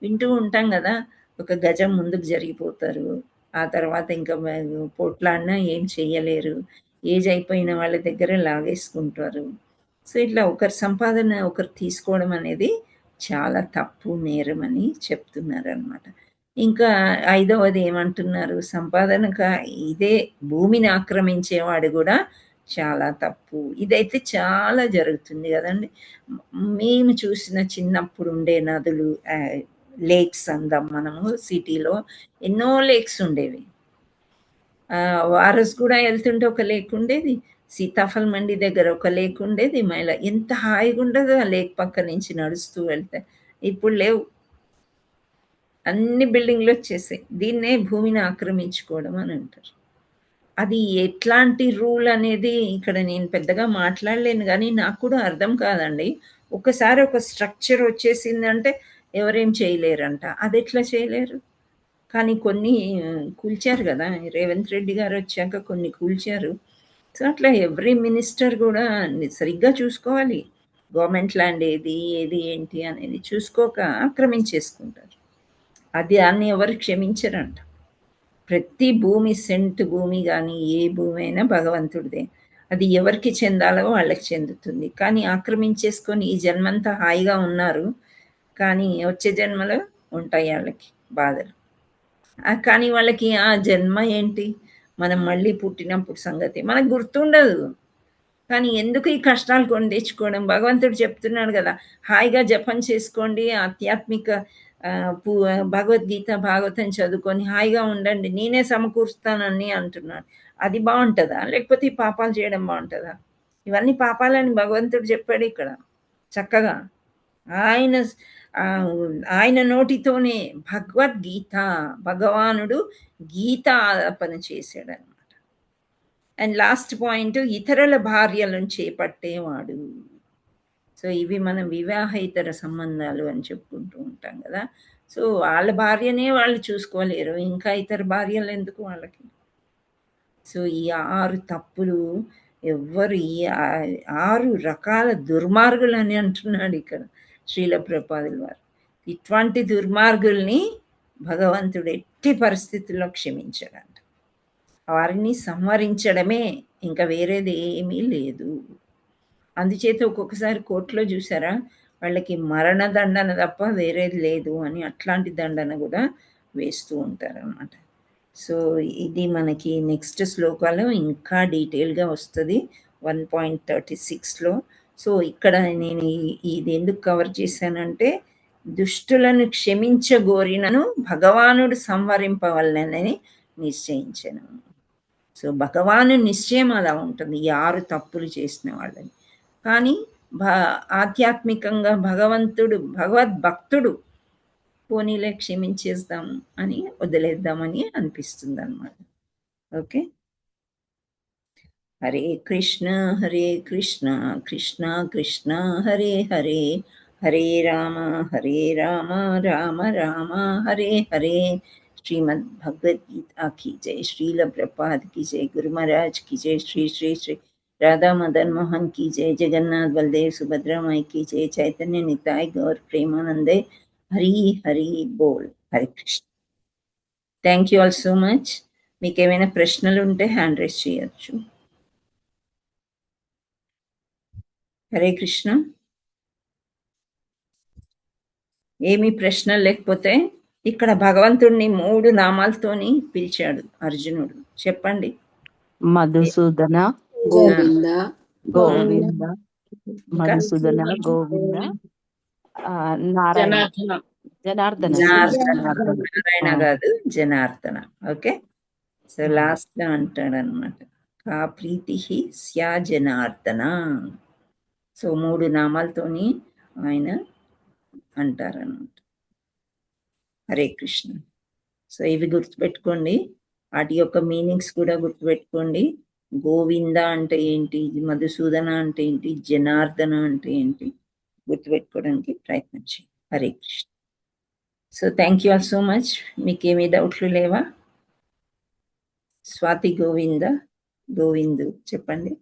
వింటూ ఉంటాం కదా, ఒక గజం ముందుకు జరిగిపోతారు, ఆ తర్వాత ఇంకా పోట్లాడినా ఏం చెయ్యలేరు, ఏజ్ అయిపోయిన వాళ్ళ దగ్గర లాగేసుకుంటారు. సో ఇట్లా ఒకరి సంపాదన ఒకరు తీసుకోవడం అనేది చాలా తప్పు నేరమని చెప్తున్నారనమాట. ఇంకా 5వది ఏమంటున్నారు, ఇదే భూమిని ఆక్రమించేవాడు కూడా చాలా తప్పు. ఇదైతే చాలా జరుగుతుంది కదండి. మేము చూసిన చిన్నప్పుడు ఉండే నదులు, లేక్స్ అందాం మనము. సిటీలో ఎన్నో లేక్స్ ఉండేవి. వారస్ కూడా వెళ్తుంటే ఒక లేక్ ఉండేది, సీతాఫల్ మండి దగ్గర ఒక లేక్ ఉండేది. మళ్ళీ ఎంత హాయిగా ఉండదు ఆ లేక్ పక్క నుంచి నడుస్తూ వెళ్తే. ఇప్పుడు లేవు, అన్ని బిల్డింగ్లు వచ్చేసాయి. దీన్నే భూమిని ఆక్రమించుకోవడం అని అంటారు. అది ఎట్లాంటి రూల్ అనేది ఇక్కడ నేను పెద్దగా మాట్లాడలేను, కానీ నాకు కూడా అర్థం కాదండి. ఒకసారి ఒక స్ట్రక్చర్ వచ్చేసిందంటే ఎవరేం చేయలేరంట. అది ఎట్లా చేయలేరు? కానీ కొన్ని కూల్చారు కదా, రేవంత్ రెడ్డి గారు వచ్చాక కొన్ని కూల్చారు. సో అట్లా ఎవ్రీ మినిస్టర్ కూడా సరిగ్గా చూసుకోవాలి. గవర్నమెంట్ ల్యాండ్ ఏది ఏంటి అనేది చూసుకోక ఆక్రమించేసుకుంటారు. అది దాన్ని ఎవరు క్షమించరంట. ప్రతి భూమి, సెంట్ భూమి కానీ ఏ భూమి అయినా భగవంతుడిదే. అది ఎవరికి చెందాలో వాళ్ళకి చెందుతుంది. కానీ ఆక్రమించేసుకొని ఈ జన్మంతా హాయిగా ఉన్నారు, కానీ వచ్చే జన్మలో ఉంటాయి వాళ్ళకి బాధలు. కానీ వాళ్ళకి ఆ జన్మ ఏంటి, మనం మళ్ళీ పుట్టినప్పుడు సంగతి మనకు గుర్తుండదు. కానీ ఎందుకు ఈ కష్టాలు కొని తెచ్చుకోవడం? భగవంతుడు చెప్తున్నాడు కదా, హాయిగా జపం చేసుకోండి, ఆధ్యాత్మిక భగవద్గీత భాగవతం చదువుకొని హాయిగా ఉండండి, నేనే సమకూరుస్తానని అంటున్నాడు. అది బాగుంటుందా? లేకపోతే ఈ పాపాలు చేయడం బాగుంటుందా? ఇవన్నీ పాపాలని భగవంతుడు చెప్పాడు ఇక్కడ చక్కగా. ఆయన నోటితోనే భగవద్గీత, భగవానుడు గీత ఆలాపన చేశాడు అనమాట. అండ్ లాస్ట్ పాయింట్, ఇతరుల భార్యలను చేపట్టేవాడు. సో ఇవి మనం వివాహేతర సంబంధాలు అని చెప్పుకుంటూ ఉంటాం కదా. సో వాళ్ళ భార్యనే వాళ్ళు చూసుకోలేరు, ఇంకా ఇతర భార్యలు ఎందుకు వాళ్ళకి? సో ఈ 6 తప్పులు ఎవ్వరు, ఈ 6 రకాల దుర్మార్గులు అని అంటున్నాడు ఇక్కడ శ్రీల ప్రభుపాదుల వారు. ఇటువంటి దుర్మార్గుల్ని భగవంతుడు ఎట్టి పరిస్థితుల్లో క్షమించడంట. వారిని సంహరించడమే, ఇంకా వేరేది ఏమీ లేదు. అందుచేత ఒక్కొక్కసారి కోర్టులో చూసారా, వాళ్ళకి మరణదండన తప్ప వేరేది లేదు అని అట్లాంటి దండన కూడా వేస్తూ ఉంటారన్నమాట. సో ఇది మనకి నెక్స్ట్ శ్లోకాలో ఇంకా డీటెయిల్గా వస్తుంది 1.36లో. సో ఇక్కడ నేను ఇది ఎందుకు కవర్ చేశానంటే, దుష్టులను క్షమించగోరినను భగవానుడు సంహరింపవలనని నిశ్చయించాను. సో భగవాను నిశ్చయం అలా ఉంటుంది ఈ 6 తప్పులు చేసిన వాళ్ళని. కానీ ఆధ్యాత్మికంగా భగవద్భక్తుడు పోనీలే క్షమించేద్దాము అని వదిలేద్దామని అనిపిస్తుంది అన్నమాట. ఓకే, హరే కృష్ణ కృష్ణ కృష్ణ హరే హరే, హరే రామ రామ రామ హరే హరే. श्रीमद् भगवद गीता की जय, श्रील प्रपाद की जय, गुरु महाराज की जय, श्री श्री श्री राधा मदन मोहन की जय, जगन्नाथ बलदेव सुभद्रा माई की जय, चैतन्य निताय गौर प्रेमानंदे, हरि हरि बोल. Hare Krishna. Thank you all so much. మీకు ఏమైనా ప్రశ్నలు ఉంటే హ్యాండ్ రైజ్ చేయొచ్చు. హరే కృష్ణ. ఏమి ప్రశ్నలు లేకపోతే ఇక్కడ భగవంతుడిని 3 నామాలతోని పిలిచాడు అర్జునుడు. చెప్పండి. మధుసూదన గోవింద గోవింద, మధుసూదన గోవింద, నారాయణ జనార్దన, నారాయణ కాదు జనార్దన. ఓకే, సో లాస్ట్ లో అంటాడు అనమాట, కా ప్రీతి స్యా జనార్దన. సో 3 నామాలతోని ఆయన అంటారనమాట. హరే కృష్ణ. సో ఇవి గుర్తుపెట్టుకోండి, వాటి యొక్క మీనింగ్స్ కూడా గుర్తుపెట్టుకోండి. గోవింద అంటే ఏంటి, మధుసూదన అంటే ఏంటి, జనార్దన అంటే ఏంటి, గుర్తుపెట్టుకోవడానికి ప్రయత్నం చేయండి. Hare Krishna. So thank you all so much. మీకు ఏమీ డౌట్లు లేవా? స్వాతి గోవిందు చెప్పండి.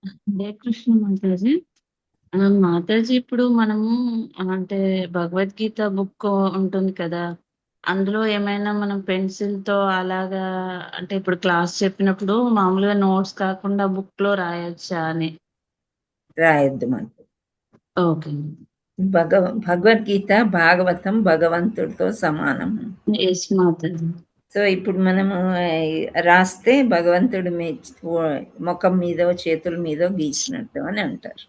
హరే కృష్ణ మాతాజీ. మాతాజీ, ఇప్పుడు మనము అంటే భగవద్గీత బుక్ ఉంటుంది కదా, అందులో ఏమైనా మనం పెన్సిల్ తో అలాగా, అంటే ఇప్పుడు క్లాస్ చెప్పినప్పుడు మామూలుగా నోట్స్ కాకుండా బుక్ లో రాయొచ్చా అని? రాయొద్దు మనకు. ఓకే. భగవద్గీత భాగవతం భగవంతుడితో సమానం. ఎస్ మాతాజీ. సో ఇప్పుడు మనము రాస్తే భగవంతుడి ముఖం మీదో చేతుల మీదో గీసినట్టు అని అంటారు.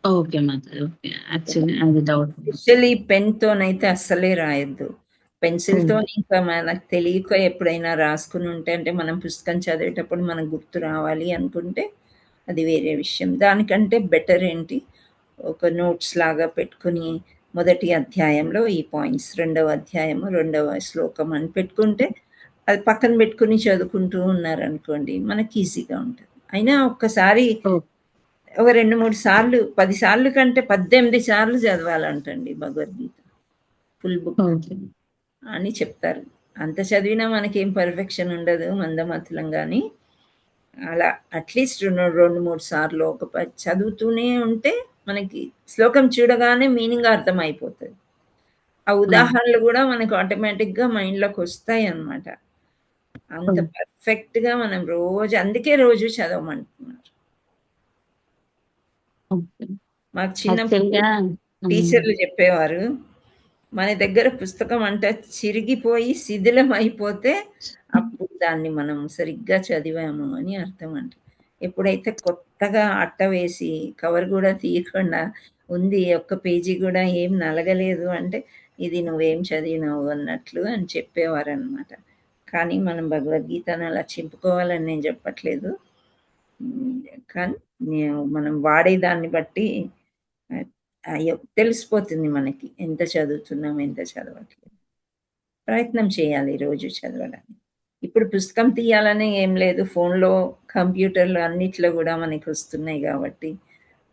ఓకే మాతాజీ. ఓకే, యాక్చువల్లీ అది డౌట్. స్పెషల్లీ పెన్ తోనైతే అస్సలే రాయొద్దు. పెన్సిల్ తో ఇంకా మనకు తెలియక ఎప్పుడైనా రాసుకుని ఉంటే, అంటే మనం పుస్తకం చదివేటప్పుడు మనకు గుర్తు రావాలి అనుకుంటే అది వేరే విషయం. దానికంటే బెటర్ ఏంటి, ఒక నోట్స్ లాగా పెట్టుకుని మొదటి అధ్యాయంలో ఈ పాయింట్స్, రెండవ అధ్యాయము రెండవ శ్లోకం అని పెట్టుకుంటే అది పక్కన పెట్టుకుని చదువుకుంటూ ఉన్నారనుకోండి మనకి ఈజీగా ఉంటుంది. అయినా ఒక్కసారి ఒక 2-3 సార్లు, 10 సార్లు కంటే 18 సార్లు చదవాలంటండి భగవద్గీత ఫుల్ బుక్ అని చెప్తారు. అంత చదివినా మనకేం పర్ఫెక్షన్ ఉండదు మందమతులం, కానీ అలా అట్లీస్ట్ 2-3 సార్లు చదువుతూనే ఉంటే మనకి శ్లోకం చూడగానే మీనింగ్ అర్థమైపోతుంది. ఆ ఉదాహరణలు కూడా మనకు ఆటోమేటిక్గా మైండ్లోకి వస్తాయి అన్నమాట. అంత పర్ఫెక్ట్గా మనం రోజు, అందుకే రోజు చదవమంటున్నారు. మాకు చిన్నప్పుడు టీచర్లు చెప్పేవారు, మన దగ్గర పుస్తకం అంటే చిరిగిపోయి శిథిలం అయిపోతే అప్పుడు దాన్ని మనం సరిగ్గా చదివాము అని అర్థం అంట. ఎప్పుడైతే కొత్తగా అట్ట వేసి కవర్ కూడా తీయకుండా ఉంది, ఒక్క పేజీ కూడా ఏం నలగలేదు అంటే ఇది నువ్వేం చదివినావు అన్నట్లు అని చెప్పేవారు అనమాట. కానీ మనం భగవద్గీతను అలా చింపుకోవాలని నేను చెప్పట్లేదు, కానీ మనం వాడేదాన్ని బట్టి తెలిసిపోతుంది మనకి ఎంత చదువుతున్నాం ఎంత చదవట్లేదు. ప్రయత్నం చేయాలి రోజు చదవడానికి. ఇప్పుడు పుస్తకం తీయాలని ఏం లేదు, ఫోన్లో కంప్యూటర్లో అన్నిట్లో కూడా మనకి వస్తున్నాయి కాబట్టి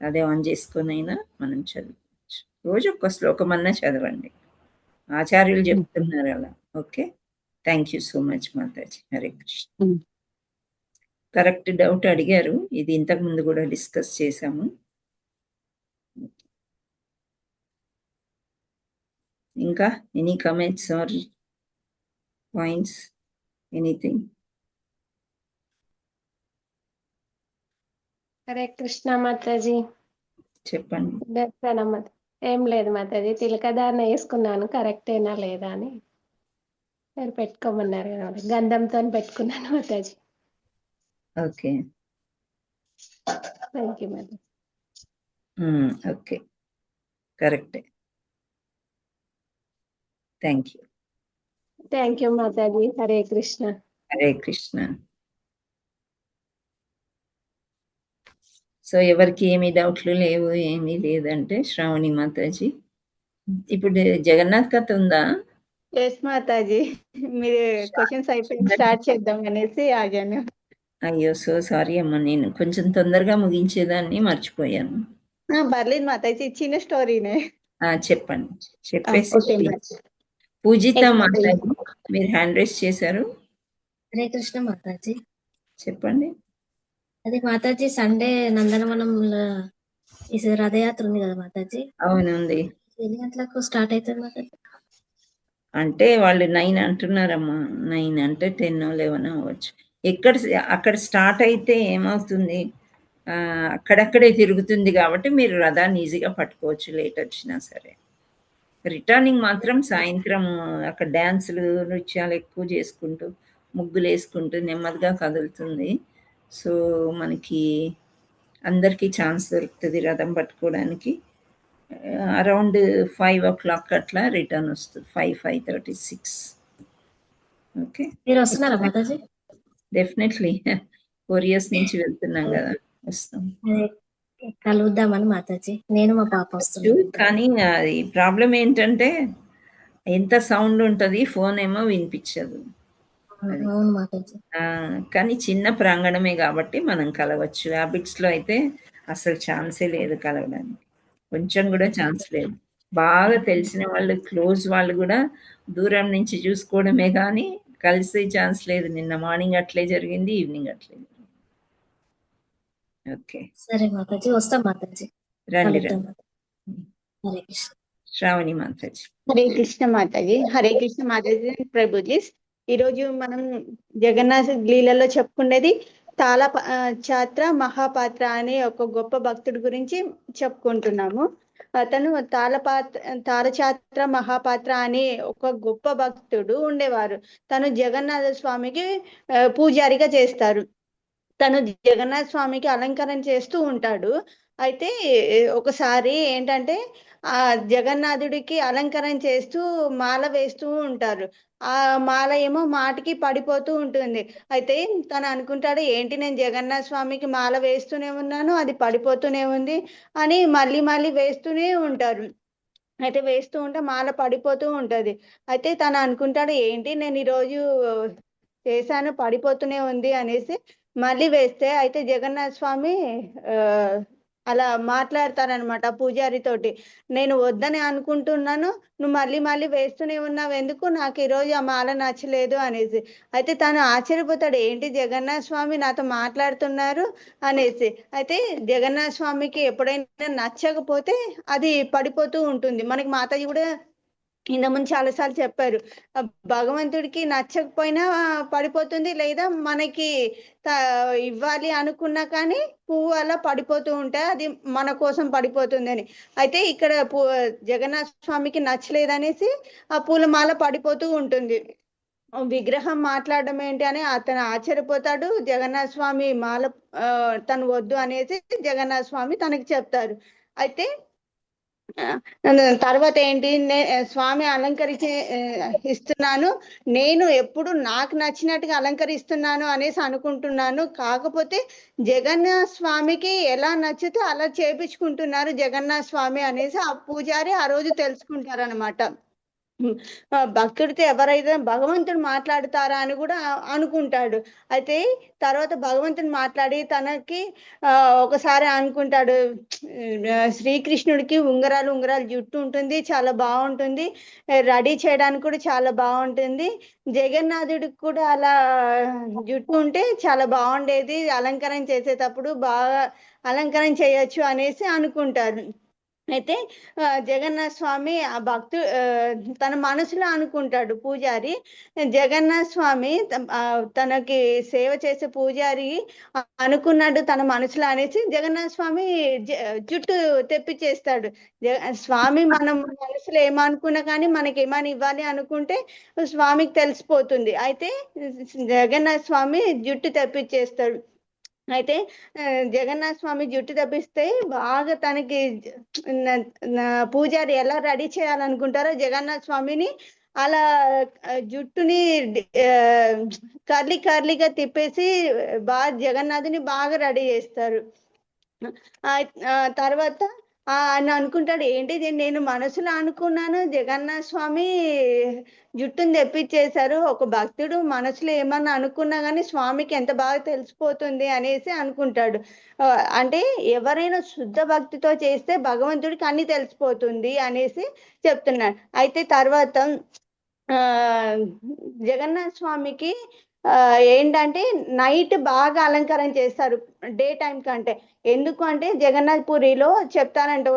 అదే ఆన్ చేసుకునైనా మనం చదువుకోవచ్చు. రోజు ఒక్క శ్లోకం అన్నా చదవండి, ఆచార్యులు చెప్తున్నారు అలా. Okay, thank you so much మాతాజీ. హరే కృష్ణ. కరెక్ట్ డౌట్ అడిగారు, ఇది ఇంతకు ముందు కూడా డిస్కస్ చేశాము. ఇంకా any comments or points, anything? Hare Krishna మాతాజీ. చెప్పండి. ఏం లేదు మాతాజీ, తిలకధారణ వేసుకున్నాను, కరెక్టేనా లేదా అని మీరు పెట్టుకోమన్నారు కదా, గంధంతో పెట్టుకున్నాను Mataji. Okay, thank you Mataji. Okay, కరెక్టే. Thank you. Thank you Mataji. Hare Krishna. Hare Krishna. So ఎవరికి ఏమి డౌట్లు లేవు, ఏమీ లేదంటే శ్రావణి మాతాజీ ఇప్పుడు జగన్నాథ్ కథ ఉందా? ఎస్ మాతాజీ, మీరు క్వశ్చన్స్ అయిపోయి స్టార్ట్ చేద్దాం అనేసి ఆగాను. అయ్యో సో సారీ అమ్మా, నేను కొంచెం తొందరగా ముగించేదాన్ని, మర్చిపోయాను. పర్లేదు మాతాజీ, చిన్న స్టోరీనే. చెప్పండి, చెప్పేసి. పూజిత మాతాజీ మీరు హ్యాండ్ రైస్ చేశారు. హరే కృష్ణ మాతాజీ. చెప్పండి. అది మాతాజీ సండే నందనవనంలో రథయాత్ర ఉంది కదా మాతాజీ. అవునుంది. ఎన్ని గంటలకు స్టార్ట్ అవుతుంది మాతాజీ? అంటే వాళ్ళు 9 అంటున్నారమ్మా. 9 అంటే 10 11 అవ్వచ్చు. అక్కడ స్టార్ట్ అయితే ఏమవుతుంది, అక్కడక్కడే తిరుగుతుంది కాబట్టి మీరు రథాన్ని ఈజీగా పట్టుకోవచ్చు లేట్ వచ్చినా సరే. రిటర్నింగ్ మాత్రం సాయంత్రం అక్కడ డ్యాన్సులు నృత్యాలు ఎక్కువ చేసుకుంటూ ముగ్గులు వేసుకుంటూ నెమ్మదిగా కదులుతుంది. సో మనకి అందరికీ ఛాన్స్ దొరుకుతుంది రథం పట్టుకోవడానికి. అరౌండ్ 5 o'clock అట్లా రిటర్న్ వస్తుంది, 5:36. ఓకే, మీరు వస్తున్నారా మాతాజీ? డెఫినెట్లీ, 4 years నుంచి వెళ్తున్నాం కదా, వస్తాం. కలుద్దామని మాతాజీ, నేను మా పాప వస్తున్నాను. కానీ అది ప్రాబ్లం ఏంటంటే ఎంత సౌండ్ ఉంటుంది, ఫోన్ ఏమో వినిపించదు. అవును మాతాజీ. కానీ చిన్న ప్రాంగణమే కాబట్టి మనం కలవచ్చు. హ్యాబిట్స్ లో అయితే అసలు ఛాన్సే లేదు కలవడానికి, కొంచెం కూడా ఛాన్స్ లేదు. బాగా తెలిసిన వాళ్ళు, క్లోజ్ వాళ్ళు కూడా దూరం నుంచి చూసుకోవడమే కానీ కలిసే ఛాన్స్ లేదు. నిన్న మార్నింగ్ అట్లే జరిగింది, ఈవినింగ్ అట్లే జరిగింది. ఓకే, సరే మాతాజీ, వస్తాం మాతాజీ. రండి హరే రండి. కృష్ణ. శ్రావణి మాతాజీ. హరే కృష్ణ మాతాజీ. హరే కృష్ణ మాతాజీ, ప్రభుజీ. ఈరోజు మనం జగన్నాథ లీలలో చెప్పుకునేది ఛాత్ర మహాపాత్ర అనే ఒక గొప్ప భక్తుడి గురించి చెప్పుకుంటున్నాము. అతను తారచాత్ర మహాపాత్ర అనే ఒక గొప్ప భక్తుడు ఉండేవారు. తను జగన్నాథ స్వామికి పూజారిగా చేస్తారు. తను జగన్నాథ స్వామికి అలంకరణ చేస్తూ ఉంటాడు. అయితే ఒకసారి ఏంటంటే ఆ జగన్నాథుడికి అలంకరణ చేస్తూ మాల వేస్తూ ఉంటారు. ఆ మాల ఏమో మాటికి పడిపోతూ ఉంటుంది. అయితే తను అనుకుంటాడు, ఏంటి నేను జగన్నాథ స్వామికి మాల వేస్తూనే ఉన్నాను, అది పడిపోతూనే ఉంది అని మళ్ళీ మళ్ళీ వేస్తూనే ఉంటారు. అయితే వేస్తూ ఉంటే మాల పడిపోతూ ఉంటది. అయితే తను అనుకుంటాడు, ఏంటి నేను ఈరోజు చేశాను పడిపోతూనే ఉంది అనేసి మళ్ళీ వేస్తే, అయితే జగన్నాథ స్వామి అలా మాట్లాడతారనమాట పూజారితోటి, నేను వద్దని అనుకుంటున్నాను, నువ్వు మళ్ళీ మళ్ళీ వేస్తూనే ఉన్నావు ఎందుకు, నాకు ఈరోజు ఆ మాల నచ్చలేదు అనేసి. అయితే తను ఆశ్చర్యపోతాడు, ఏంటి జగన్నాథ స్వామి నాతో మాట్లాడుతున్నారు అనేసి. అయితే జగన్నాథ స్వామికి ఎప్పుడైనా నచ్చకపోతే అది పడిపోతూ ఉంటుంది. మనకి మాతాజీ కూడా ఇంతకుముందు చాలాసార్లు చెప్పారు, భగవంతుడికి నచ్చకపోయినా పడిపోతుంది, లేదా మనకి ఇవ్వాలి అనుకున్నా కానీ పువ్వు అలా పడిపోతూ ఉంటాయి, అది మన కోసం పడిపోతుంది అని. అయితే ఇక్కడ జగన్నాథ స్వామికి నచ్చలేదనేసి ఆ పూలమాల పడిపోతూ ఉంటుంది. విగ్రహం మాట్లాడడం ఏంటి అని అతను ఆశ్చర్యపోతాడు. జగన్నాథ స్వామి మాల తను వద్దు అనేసి జగన్నాథ స్వామి తనకి చెప్తారు. అయితే తర్వాత ఏంటి, స్వామి అలంకరించి ఇస్తున్నాను, నేను ఎప్పుడు నాకు నచ్చినట్టుగా అలంకరిస్తున్నాను అనేసి అనుకుంటున్నాను, కాకపోతే జగన్నాథ స్వామికి ఎలా నచ్చితే అలా చేపించుకుంటున్నారు జగన్నాథ స్వామి అనేసి ఆ పూజారి ఆ రోజు తెలుసుకుంటారు అనమాట. భక్తుడితో ఎవరైతే భగవంతుడు మాట్లాడుతారా అని కూడా అనుకుంటాడు. అయితే తర్వాత భగవంతుడు మాట్లాడి తనకి ఒకసారి అనుకుంటాడు, శ్రీకృష్ణుడికి ఉంగరాలు జుట్టు ఉంటుంది, చాలా బాగుంటుంది, రెడీ చేయడానికి కూడా చాలా బాగుంటుంది, జగన్నాథుడికి కూడా అలా జుట్టు ఉంటే చాలా బాగుండేది, అలంకరణ చేసేటప్పుడు బాగా అలంకరణ చేయొచ్చు అనేసి అనుకుంటారు. అయితే జగన్నాథ స్వామి ఆ తన మనసులో అనుకుంటాడు పూజారి, జగన్నాథ స్వామి తనకి సేవ చేసే పూజారి అనుకున్నాడు తన మనసులో అనేసి జగన్నాథ స్వామి జుట్టు తెప్పించేస్తాడు. స్వామి మనం మనసులో ఏమనుకున్నా కానీ మనకి ఏమని ఇవ్వాలి అనుకుంటే స్వామికి తెలిసిపోతుంది. అయితే జగన్నాథ స్వామి జుట్టు తెప్పించేస్తాడు. అయితే జగన్నాథ స్వామి జుట్టు తప్పిస్తే బాగా తనకి పూజారి ఎలా రెడీ చేయాలనుకుంటారో జగన్నాథ స్వామిని అలా జుట్టుని కర్లీగా తిప్పేసి బాగా జగన్నాథుని బాగా రెడీ చేస్తారు. తర్వాత అని అనుకుంటాడు, ఏంటి నేను మనసులో అనుకున్నాను, జగన్నాథ స్వామి జుట్టుని తెప్పించేశారు, ఒక భక్తుడు మనసులో ఏమన్నా అనుకున్నా కానీ స్వామికి ఎంత బాగా తెలిసిపోతుంది అనేసి అనుకుంటాడు. అంటే ఎవరైనా శుద్ధ భక్తితో చేస్తే భగవంతుడికి అన్ని తెలిసిపోతుంది అనేసి చెప్తున్నాడు. అయితే తర్వాత జగన్నాథ స్వామికి ఏంటంటే నైట్ బాగా అలంకరణ చేస్తారు డే టైం కంటే. ఎందుకు అంటే జగన్నాథ్ పూరిలో చెప్తానంట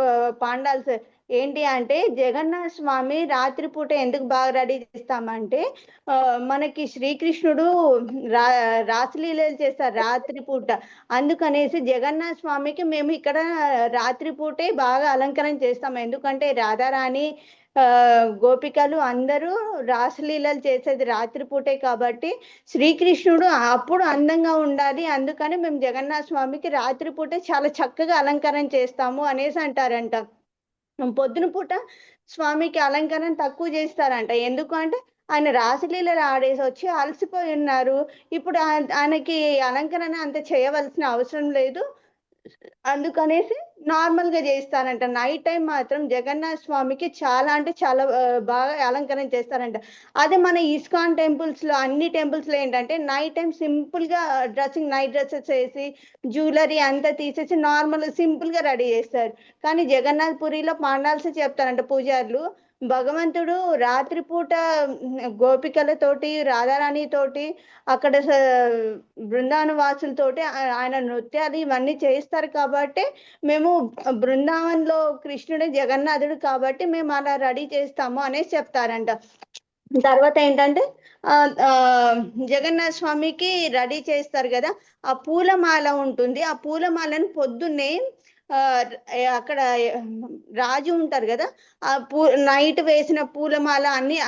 పాండాల్స్ ఏంటి అంటే, జగన్నాథ స్వామి రాత్రిపూట ఎందుకు బాగా రెడీ చేస్తామంటే, మనకి శ్రీకృష్ణుడు రాసలీలలు చేస్తారు రాత్రిపూట, అందుకనేసి జగన్నాథ స్వామికి మేము ఇక్కడ రాత్రిపూటే బాగా అలంకరణ చేస్తాం. ఎందుకంటే రాధారాణి గోపికలు అందరూ రాసలీలలు చేసేది రాత్రిపూటే కాబట్టి శ్రీకృష్ణుడు అప్పుడు అందంగా ఉండాలి, అందుకని మేము జగన్నాథ స్వామికి రాత్రిపూటే చాలా చక్కగా అలంకరణ చేస్తాము అనేసి అంటారంట. పొద్దున పూట స్వామికి అలంకరణ తక్కువ చేస్తారంట. ఎందుకు అంటే ఆయన రాసలీలలు ఆడేసి వచ్చి అలసిపోయి ఉన్నారు, ఇప్పుడు ఆయనకి అలంకరణ అంత చేయవలసిన అవసరం లేదు, అందుకనేసి నార్మల్ గా చేస్తారంట. నైట్ టైం మాత్రం జగన్నాథ స్వామికి చాలా అంటే చాలా బాగా అలంకరణ చేస్తారంట. అదే మన ఇస్కాన్ టెంపుల్స్ లో అన్ని టెంపుల్స్ లో ఏంటంటే నైట్ టైం సింపుల్ గా డ్రెస్సింగ్, నైట్ డ్రెస్సెస్ వేసి జ్యువెలరీ అంతా తీసేసి నార్మల్ సింపుల్ గా రెడీ చేస్తారు. కానీ జగన్నాథ్ పురిలో పాండాల్స్ చెప్తారంట పూజారులు, భగవంతుడు రాత్రిపూట గోపికలతోటి రాధారాణి తోటి అక్కడ బృందావన వాసులతోటి ఆయన నృత్యాలు ఇవన్నీ చేస్తారు కాబట్టి మేము బృందావనంలో కృష్ణుడు జగన్నాథుడు కాబట్టి మేము అలా రెడీ చేస్తాము అనేసి చెప్తారంట. తర్వాత ఏంటంటే జగన్నాథ స్వామికి రెడీ చేస్తారు కదా, ఆ పూలమాల ఉంటుంది, ఆ పూలమాలను పొద్దున్నే అక్కడ రాజు ఉంటారు కదా, ఆ నైట్ వేసిన పూలమాల అన్ని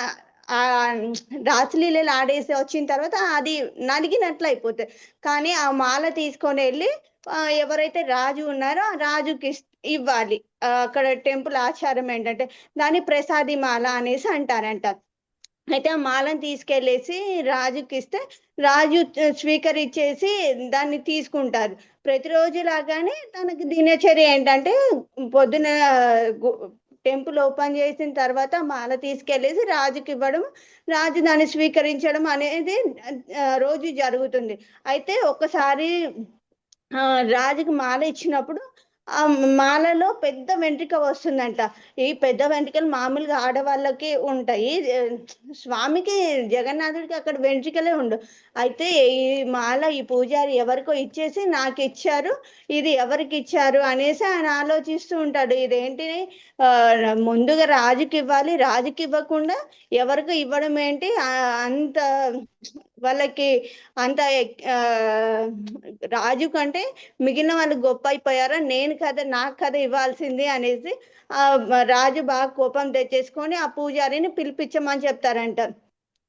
రాసలీలలు ఆడేసి వచ్చిన తర్వాత అది నలిగినట్లు అయిపోతుంది. కానీ ఆ మాల తీసుకొని వెళ్ళి ఎవరైతే రాజు ఉన్నారో ఆ రాజుకి ఇవ్వాలి. అక్కడ టెంపుల్ ఆచారం ఏంటంటే దాన్ని ప్రసాది మాల అనేసి అంటారంట. అయితే ఆ మాలను తీసుకెళ్ళేసి రాజుకి ఇస్తే రాజు స్వీకరించేసి దాన్ని తీసుకుంటారు. ప్రతిరోజు లాగానే తనకి దినచర్య ఏంటంటే పొద్దున టెంపుల్ ఓపెన్ చేసిన తర్వాత మాల తీసుకెళ్ళేసి రాజుకి ఇవ్వడం, రాజు దాన్ని స్వీకరించడం అనేది రోజు జరుగుతుంది. అయితే ఒకసారి రాజుకి మాల ఇచ్చినప్పుడు ఆ మాలలో పెద్ద వెంట్రిక వస్తుందంట. ఈ పెద్ద వెంట్రికలు మామూలుగా ఆడవాళ్ళకి ఉంటాయి, స్వామికి జగన్నాథుడికి అక్కడ వెంట్రికలే ఉండవు. అయితే ఈ మాల ఈ పూజారి ఎవరికో ఇచ్చేసి నాకు ఇచ్చారు, ఇది ఎవరికి ఇచ్చారు అనేసి ఆయన ఆలోచిస్తూ ఉంటాడు. ఇదేంటి ముందుగా రాజుకి ఇవ్వాలి, రాజుకి ఇవ్వకుండా ఎవరికి ఇవ్వడం ఏంటి, అంత వాళ్ళకి అంత రాజు కంటే మిగిలిన వాళ్ళు గొప్ప అయిపోయారా, నేను కదా నాకు కదా ఇవ్వాల్సింది అనేసి రాజు బాగా కోపం తెచ్చేసుకొని ఆ పూజారిని పిలిపించమని చెప్తారంట.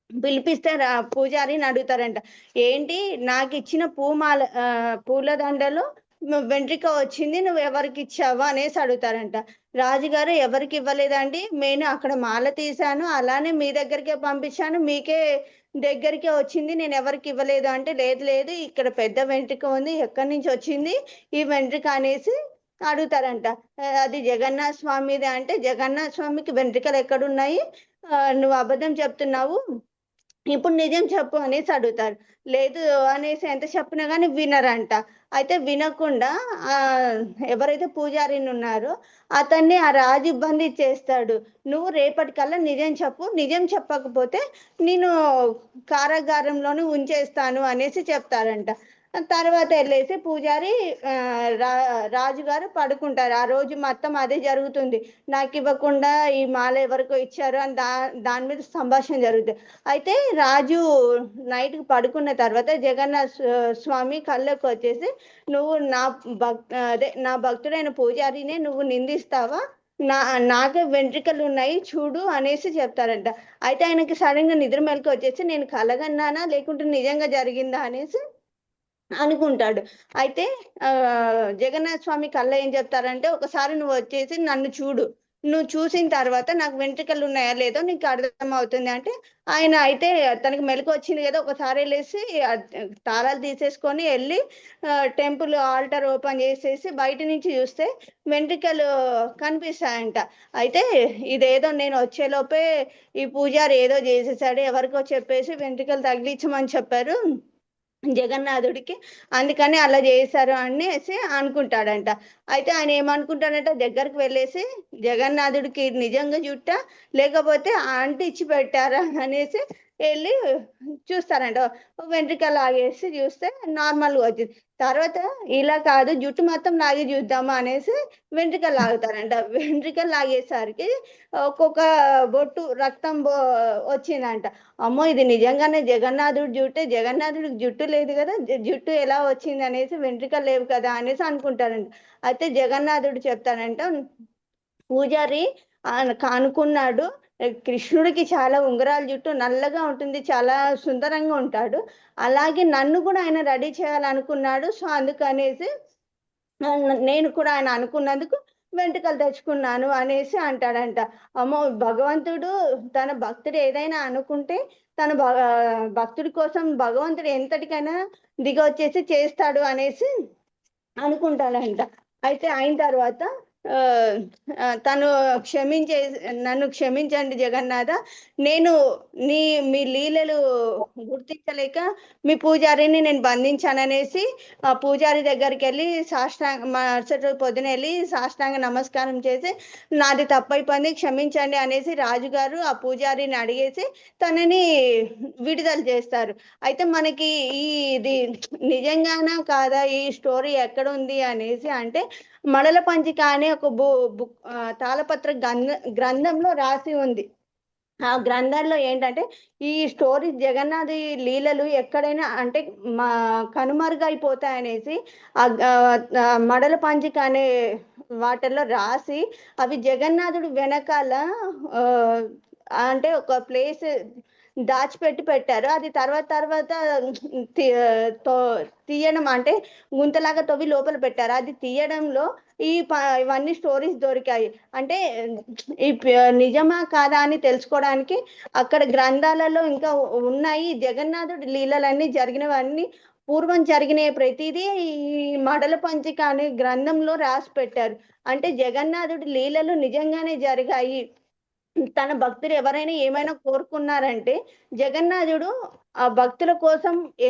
పిలిపిస్తే పూజారిని అడుగుతారంట, ఏంటి నాకు ఇచ్చిన పూలదండలో వెంట్రిక వచ్చింది, నువ్వు ఎవరికి ఇచ్చావా అనేసి అడుగుతారంట. రాజుగారు ఎవరికి ఇవ్వలేదండి, నేను అక్కడ మాల తీశాను, అలానే మీ దగ్గరికే పంపించాను, మీకే దగ్గరికి వచ్చింది, నేను ఎవరికి ఇవ్వలేదు అంటే, లేదు లేదు ఇక్కడ పెద్ద వెంట్రిక ఉంది, ఎక్కడి నుంచి వచ్చింది ఈ వెంట్రిక అనేసి అడుగుతారంట. అది జగన్నాథ స్వామిది అంటే, జగన్నాథ స్వామికి వెంట్రికలు ఎక్కడున్నాయి, నువ్వు అబద్ధం చెప్తున్నావు, ఇప్పుడు నిజం చెప్పు అనేసి అడుగుతారు. లేదు అనేసి ఎంత చెప్పినా కానీ వినరంట. అయితే వినకుండా ఎవరైతే పూజారిని ఉన్నారో అతన్ని ఆ రాజు ఇబ్బంది చేస్తాడు. నువ్వు రేపటికల్లా నిజం చెప్పు, నిజం చెప్పకపోతే నేను కారాగారంలోనే ఉంచేస్తాను అనేసి చెప్తారంట. తర్వాత వెళ్ళేసి పూజారి రాజుగారు పడుకుంటారు. ఆ రోజు మొత్తం అదే జరుగుతుంది, నాకు ఇవ్వకుండా ఈ మాల ఎవరికో ఇచ్చారు అని దాని మీద సంభాషణ జరుగుతుంది. అయితే రాజు నైట్కి పడుకున్న తర్వాత జగన్నాథ స్వామి కళ్ళకు వచ్చేసి, నువ్వు నా భక్తుడైన పూజారినే నువ్వు నిందిస్తావా, నాకే వెంట్రికలు ఉన్నాయి చూడు అనేసి చెప్తారంట. అయితే ఆయనకి సడన్గా నిద్ర మెలకు వచ్చేసి, నేను కలగన్నానా లేకుంటే నిజంగా జరిగిందా అనేసి అనుకుంటాడు. అయితే జగన్నాథ స్వామి కళ్ళ ఏం చెప్తారంటే, ఒకసారి నువ్వు వచ్చేసి నన్ను చూడు, నువ్వు చూసిన తర్వాత నాకు వెంట్రికలు ఉన్నాయా లేదో నీకు అర్థం అవుతుంది అంటే, ఆయన అయితే తనకి మెలకు వచ్చింది కదా, ఒకసారి వెళ్ళేసి తాళాలు తీసేసుకొని వెళ్ళి టెంపుల్ ఆల్టర్ ఓపెన్ చేసేసి బయట నుంచి చూస్తే వెంట్రికలు కనిపిస్తాయంట. అయితే ఇదేదో నేను వచ్చేలోపే ఈ పూజారి ఏదో చేసేసాడు, ఎవరికో చెప్పేసి వెంట్రికలు తగిలించమని చెప్పారు జగన్నాథుడికి, అందుకని అలా చేశారు అనేసి అనుకుంటాడంట. అయితే ఆయన ఏమనుకుంటాడంట, దగ్గరికి వెళ్ళేసి జగన్నాథుడికి నిజంగా జుట్ట లేకపోతే ఆంటీ ఇచ్చి పెట్టారా అనేసి వెళ్ళి చూస్తారంట. వెంట్రికలు లాగేసి చూస్తే నార్మల్గా వచ్చింది. తర్వాత ఇలా కాదు జుట్టు మొత్తం లాగి చూద్దామా అనేసి వెంట్రికలు లాగుతారంట. వెంట్రికలు లాగేసరికి ఒక్కొక్క బొట్టు రక్తం వచ్చిందంట. అమ్మో ఇది నిజంగానే జగన్నాథుడి జుట్టే, జగన్నాథుడికి జుట్టు లేదు కదా, జుట్టు ఎలా వచ్చింది అనేసి, వెంట్రికలు లేవు కదా అనేసి అనుకుంటారంట. అయితే జగన్నాథుడు చెప్తాడంట, పూజారి అనుకున్నాడు కృష్ణుడికి చాలా ఉంగరాల జుట్టు నల్లగా ఉంటుంది, చాలా సుందరంగా ఉంటాడు, అలాగే నన్ను కూడా ఆయన రెడీ చేయాలనుకున్నాడు, సో అందుకనేసి నేను కూడా ఆయన అనుకున్నందుకు వెంట్రుకలు తెచ్చుకున్నాను అనేసి అంటాడంట. అమ్మో భగవంతుడు తన భక్తుడు ఏదైనా అనుకుంటే తన భక్తుడి కోసం భగవంతుడు ఎంతటికైనా దిగొచ్చేసి చేస్తాడు అనేసి అనుకుంటాడంట. అయితే అయిన తర్వాత తను నన్ను క్షమించండి జగన్నాథ, నేను మీ లీలలు గుర్తించలేక మీ పూజారిని నేను బంధించాననేసి ఆ పూజారి దగ్గరికి వెళ్ళి మరుసటి రోజు పొద్దున వెళ్ళి సాష్టాంగ నమస్కారం చేసి, నాది తప్పైపోయింది క్షమించండి అనేసి రాజుగారు ఆ పూజారిని అడిగేసి తనని విడుదల చేస్తారు. అయితే మనకి ఇది నిజంగానా కాదా, ఈ స్టోరీ ఎక్కడ ఉంది అనేసి అంటే, మడల పంచిక అనే ఒక తాళపత్ర గ్రంథంలో రాసి ఉంది. ఆ గ్రంథాల్లో ఏంటంటే ఈ స్టోరీస్ జగన్నాథ్ లీలలు ఎక్కడైనా అంటే మా కనుమరుగైపోతాయనేసి మడల పంచిక అనే వాటిల్లో రాసి అవి జగన్నాథుడు వెనకాల అంటే ఒక ప్లేస్ దాచిపెట్టి పెట్టారు. అది తర్వాత తీయడం అంటే గుంతలాగా తవ్వి లోపల పెట్టారు. అది తీయడంలో ఇవన్నీ స్టోరీస్ దొరికాయి. అంటే నిజమా కాదా అని తెలుసుకోవడానికి అక్కడ గ్రంథాలలో ఇంకా ఉన్నాయి. జగన్నాథుడి లీలలన్నీ జరిగినవన్నీ పూర్వం జరిగిన ప్రతిదీ ఈ మడల పంచిక అనే గ్రంథంలో రాసి పెట్టారు. అంటే జగన్నాథుడి లీలలు నిజంగానే జరిగాయి. తన భక్తులు ఎవరైనా ఏమైనా కోరుకున్నారంటే జగన్నాథుడు ఆ భక్తుల కోసం ఏ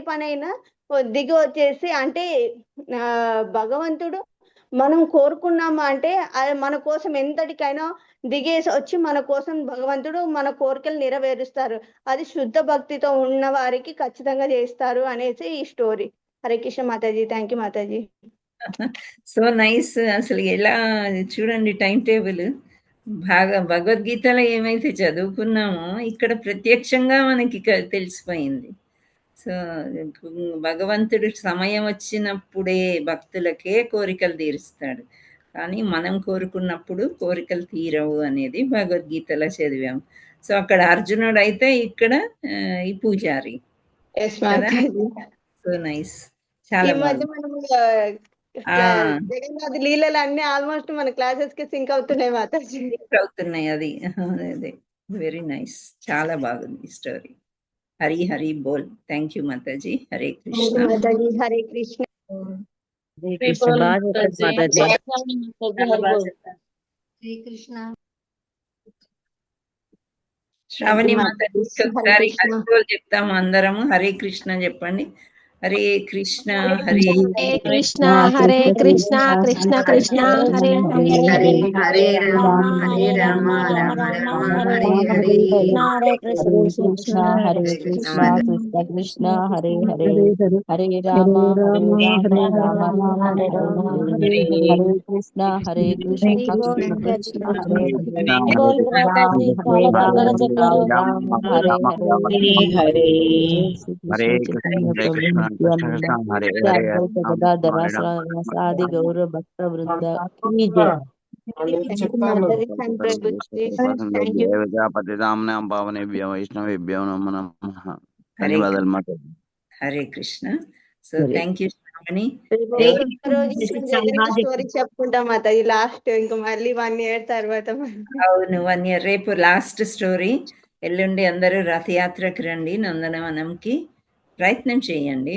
పనైనా దిగి వచ్చేసి అంటే భగవంతుడు మనం కోరుకున్నామా అంటే మన కోసం ఎంతటికైనా దిగేసి వచ్చి మన కోసం భగవంతుడు మన కోరికలు నెరవేరుస్తారు. అది శుద్ధ భక్తితో ఉన్న వారికి ఖచ్చితంగా చేస్తారు అనేసి ఈ story. Hare Krishna Mataji. Thank you Mataji. So nice. అసలు ఎలా చూడండి టైం టేబుల్ భగవద్గీతలో ఏమైతే చదువుకున్నామో ఇక్కడ ప్రత్యక్షంగా మనకి తెలిసిపోయింది. సో భగవంతుడు సమయం వచ్చినప్పుడే భక్తులకే కోరికలు తీరుస్తాడు, కానీ మనం కోరుకున్నప్పుడు కోరికలు తీరవు అనేది భగవద్గీతలో చదివాం. సో అక్కడ అర్జునుడు అయితే ఇక్కడ ఈ పూజారి. So nice. చాలా జగన్నాథ్ లీలలు అన్ని ఆల్మోస్ట్ మన క్లాసెస్ కి సింక్ అవుతున్నాయి మాతాజీ. అవుతున్నాయి. అది అదే వెరీ నైస్. చాలా బాగుంది స్టోరీ. హరి హరి బోల్. Thank you Mataji. హరే కృష్ణ మాతాజీ. హరే కృష్ణ. శ్రావణి మాతాజీ ఒకసారి హరి బోల్ చెప్తాము అందరము. హరే కృష్ణ చెప్పండి. హరే కృష్ణ హరే కృష్ణ హరే కృష్ణ కృష్ణ కృష్ణ హరే హరే హరే రామ హరే రామ రామ రామ హరే హరే హరే కృష్ణ హరే కృష్ణ కృష్ణ కృష్ణ హరే హరే హరే రామ హరే రామ రామ రామ హరే హరే హరే కృష్ణ హరే కృష్ణ కృష్ణ కృష్ణ హరే హరే హరే హరే ఆది గౌరవ భక్త వృంద పావనేభ్యో వైష్ణవేభ్యో నమో నమః. ధన్యవాదాలు మాత. Hare Krishna. So thank you Shravani. Story చెప్పుకుంటాం మాతాజీ లాస్ట్ ఇంకా మళ్ళీ 1 year తర్వాత. అవును 1 year. రేపు లాస్ట్ స్టోరీ. ఎల్లుండి అందరూ రథయాత్రకు రండి నందనవనంకి. ప్రయత్నం చేయండి.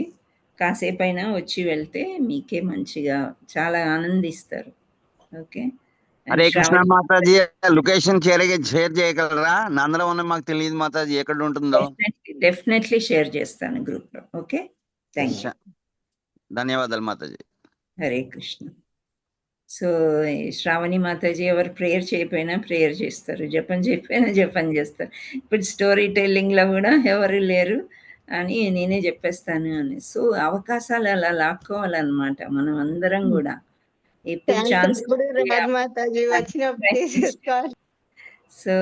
కాసేపు అయినా వచ్చి వెళ్తే మీకే మంచిగా చాలా ఆనందిస్తారు. Okay. Hare Krishna Mataji. Location share చేయగలరా? నందనవనం మాకు తెలియదు మాతాజీ ఎక్కడ ఉంటుందో. డెఫినెట్లీ షేర్ చేస్తాను గ్రూప్ లో. ఓకే. Thank you. ధన్యవాదాలు మాతాజీ. హరే కృష్ణ. సో శ్రావణి మాతాజీ ఎవరు ప్రేయర్ చేయకపోయినా ప్రేయర్ చేస్తారు, జపం చేయకపోయినా జపం చేస్తారు. ఇప్పుడు స్టోరీ టెల్లింగ్లో కూడా ఎవరు లేరు అని నేనే చెప్పేస్తాను అని. సో అవకాశాలు అలా లాక్కోవాలన్నమాట మనం అందరం కూడా. ఇప్పుడు ఛాన్స్ సో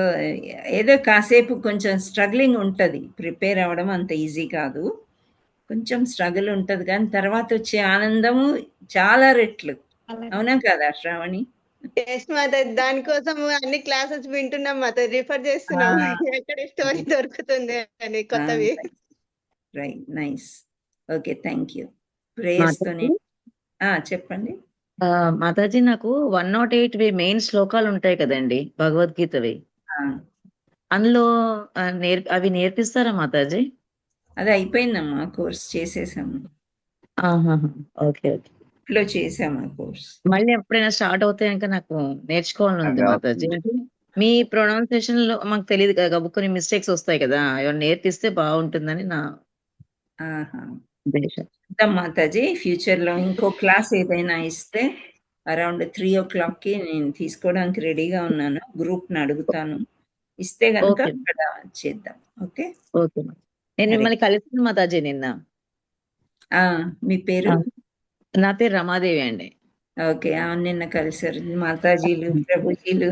ఏదో కాసేపు కొంచెం స్ట్రగ్లింగ్ ఉంటుంది. ప్రిపేర్ అవ్వడం అంత ఈజీ కాదు, కొంచెం స్ట్రగుల్ ఉంటుంది, కానీ తర్వాత వచ్చే ఆనందము చాలా రెట్లు. అవునా కదా శ్రావణి? దానికోసం అన్ని క్లాసెస్ వింటున్నాం మాత, రిఫర్ చేస్తున్నాం ఎక్కడ స్టోరీ దొరుకుతుంది అని కొత్తవి. Right, nice. Okay, thank you. ప్రేయర్స్తోనే చెప్పండి మాతాజీ. నాకు 108 మెయిన్ శ్లోకాలు ఉంటాయి కదండి భగవద్గీతవి, అందులో అవి నేర్పిస్తారా మాతాజీ? అది అయిపోయిందమ్మా, కోర్స్ చేసేసాము. ఓకే ఓకే, లో చేసాము కోర్స్. మళ్ళీ ఎప్పుడైనా స్టార్ట్ అవుతే ఇంకా నాకు నేర్చుకోవాలని ఉంది మాతాజీ. మీ ప్రొనౌన్సియేషన్ లో మాకు తెలియదు కదా, కొన్ని మిస్టేక్స్ వస్తాయి కదా, ఎవరు నేర్పిస్తే బాగుంటుందని నా మాతాజీ. ఫ్యూచర్ లో ఇంకో క్లాస్ ఏదైనా ఇస్తే అరౌండ్ 3 o'clock నేను తీసుకోవడానికి రెడీగా ఉన్నాను. గ్రూప్ ని అడుగుతాను, ఇస్తే కనుక అక్కడ చేద్దాం. Okay okay. నేను మిమ్మల్ని కలిసాను మాతాజీ నిన్న. మీ పేరు? నా పేరు రమాదేవి అండి. ఓకే. అవును. నిన్న కలిసారు మాతాజీలు, ప్రభుజీలు.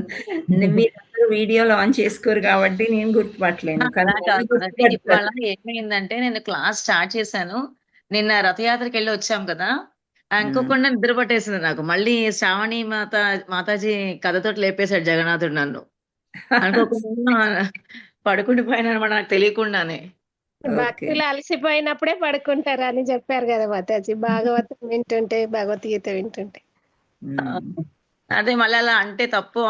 మీరందరూ వీడియోలు ఆన్ చేసుకోరు కాబట్టి నేను గుర్తుపట్టలేను. కానీ అలా నన్ను కాదు మాతాజీ, ఇవాళ గుర్తుపడతారు. ఏమైందంటే నేను క్లాస్ స్టార్ట్ చేశాను. నిన్న రథయాత్రకి వెళ్ళి వచ్చాం కదా, హ్మ్. అనుకోకుండా నిద్ర పట్టేసింది నాకు. మళ్ళీ శ్రావణి మాతాజీ కథతోటి లేపేశాడు జగన్నాథుడు నన్ను. అనుకోకుండా పడుకుండి పోయిన అనమాట, నాకు తెలియకుండానే. ఓకే. భక్తులు అలసిపోయినప్పుడే పడుకుంటారు అని చెప్పారు కదా మాతాజీ. భాగవతం వింటుంటే, భగవద్గీత వింటుంటే. హ్మ్. అదే మళ్ళీ అలా అంటే తప్పు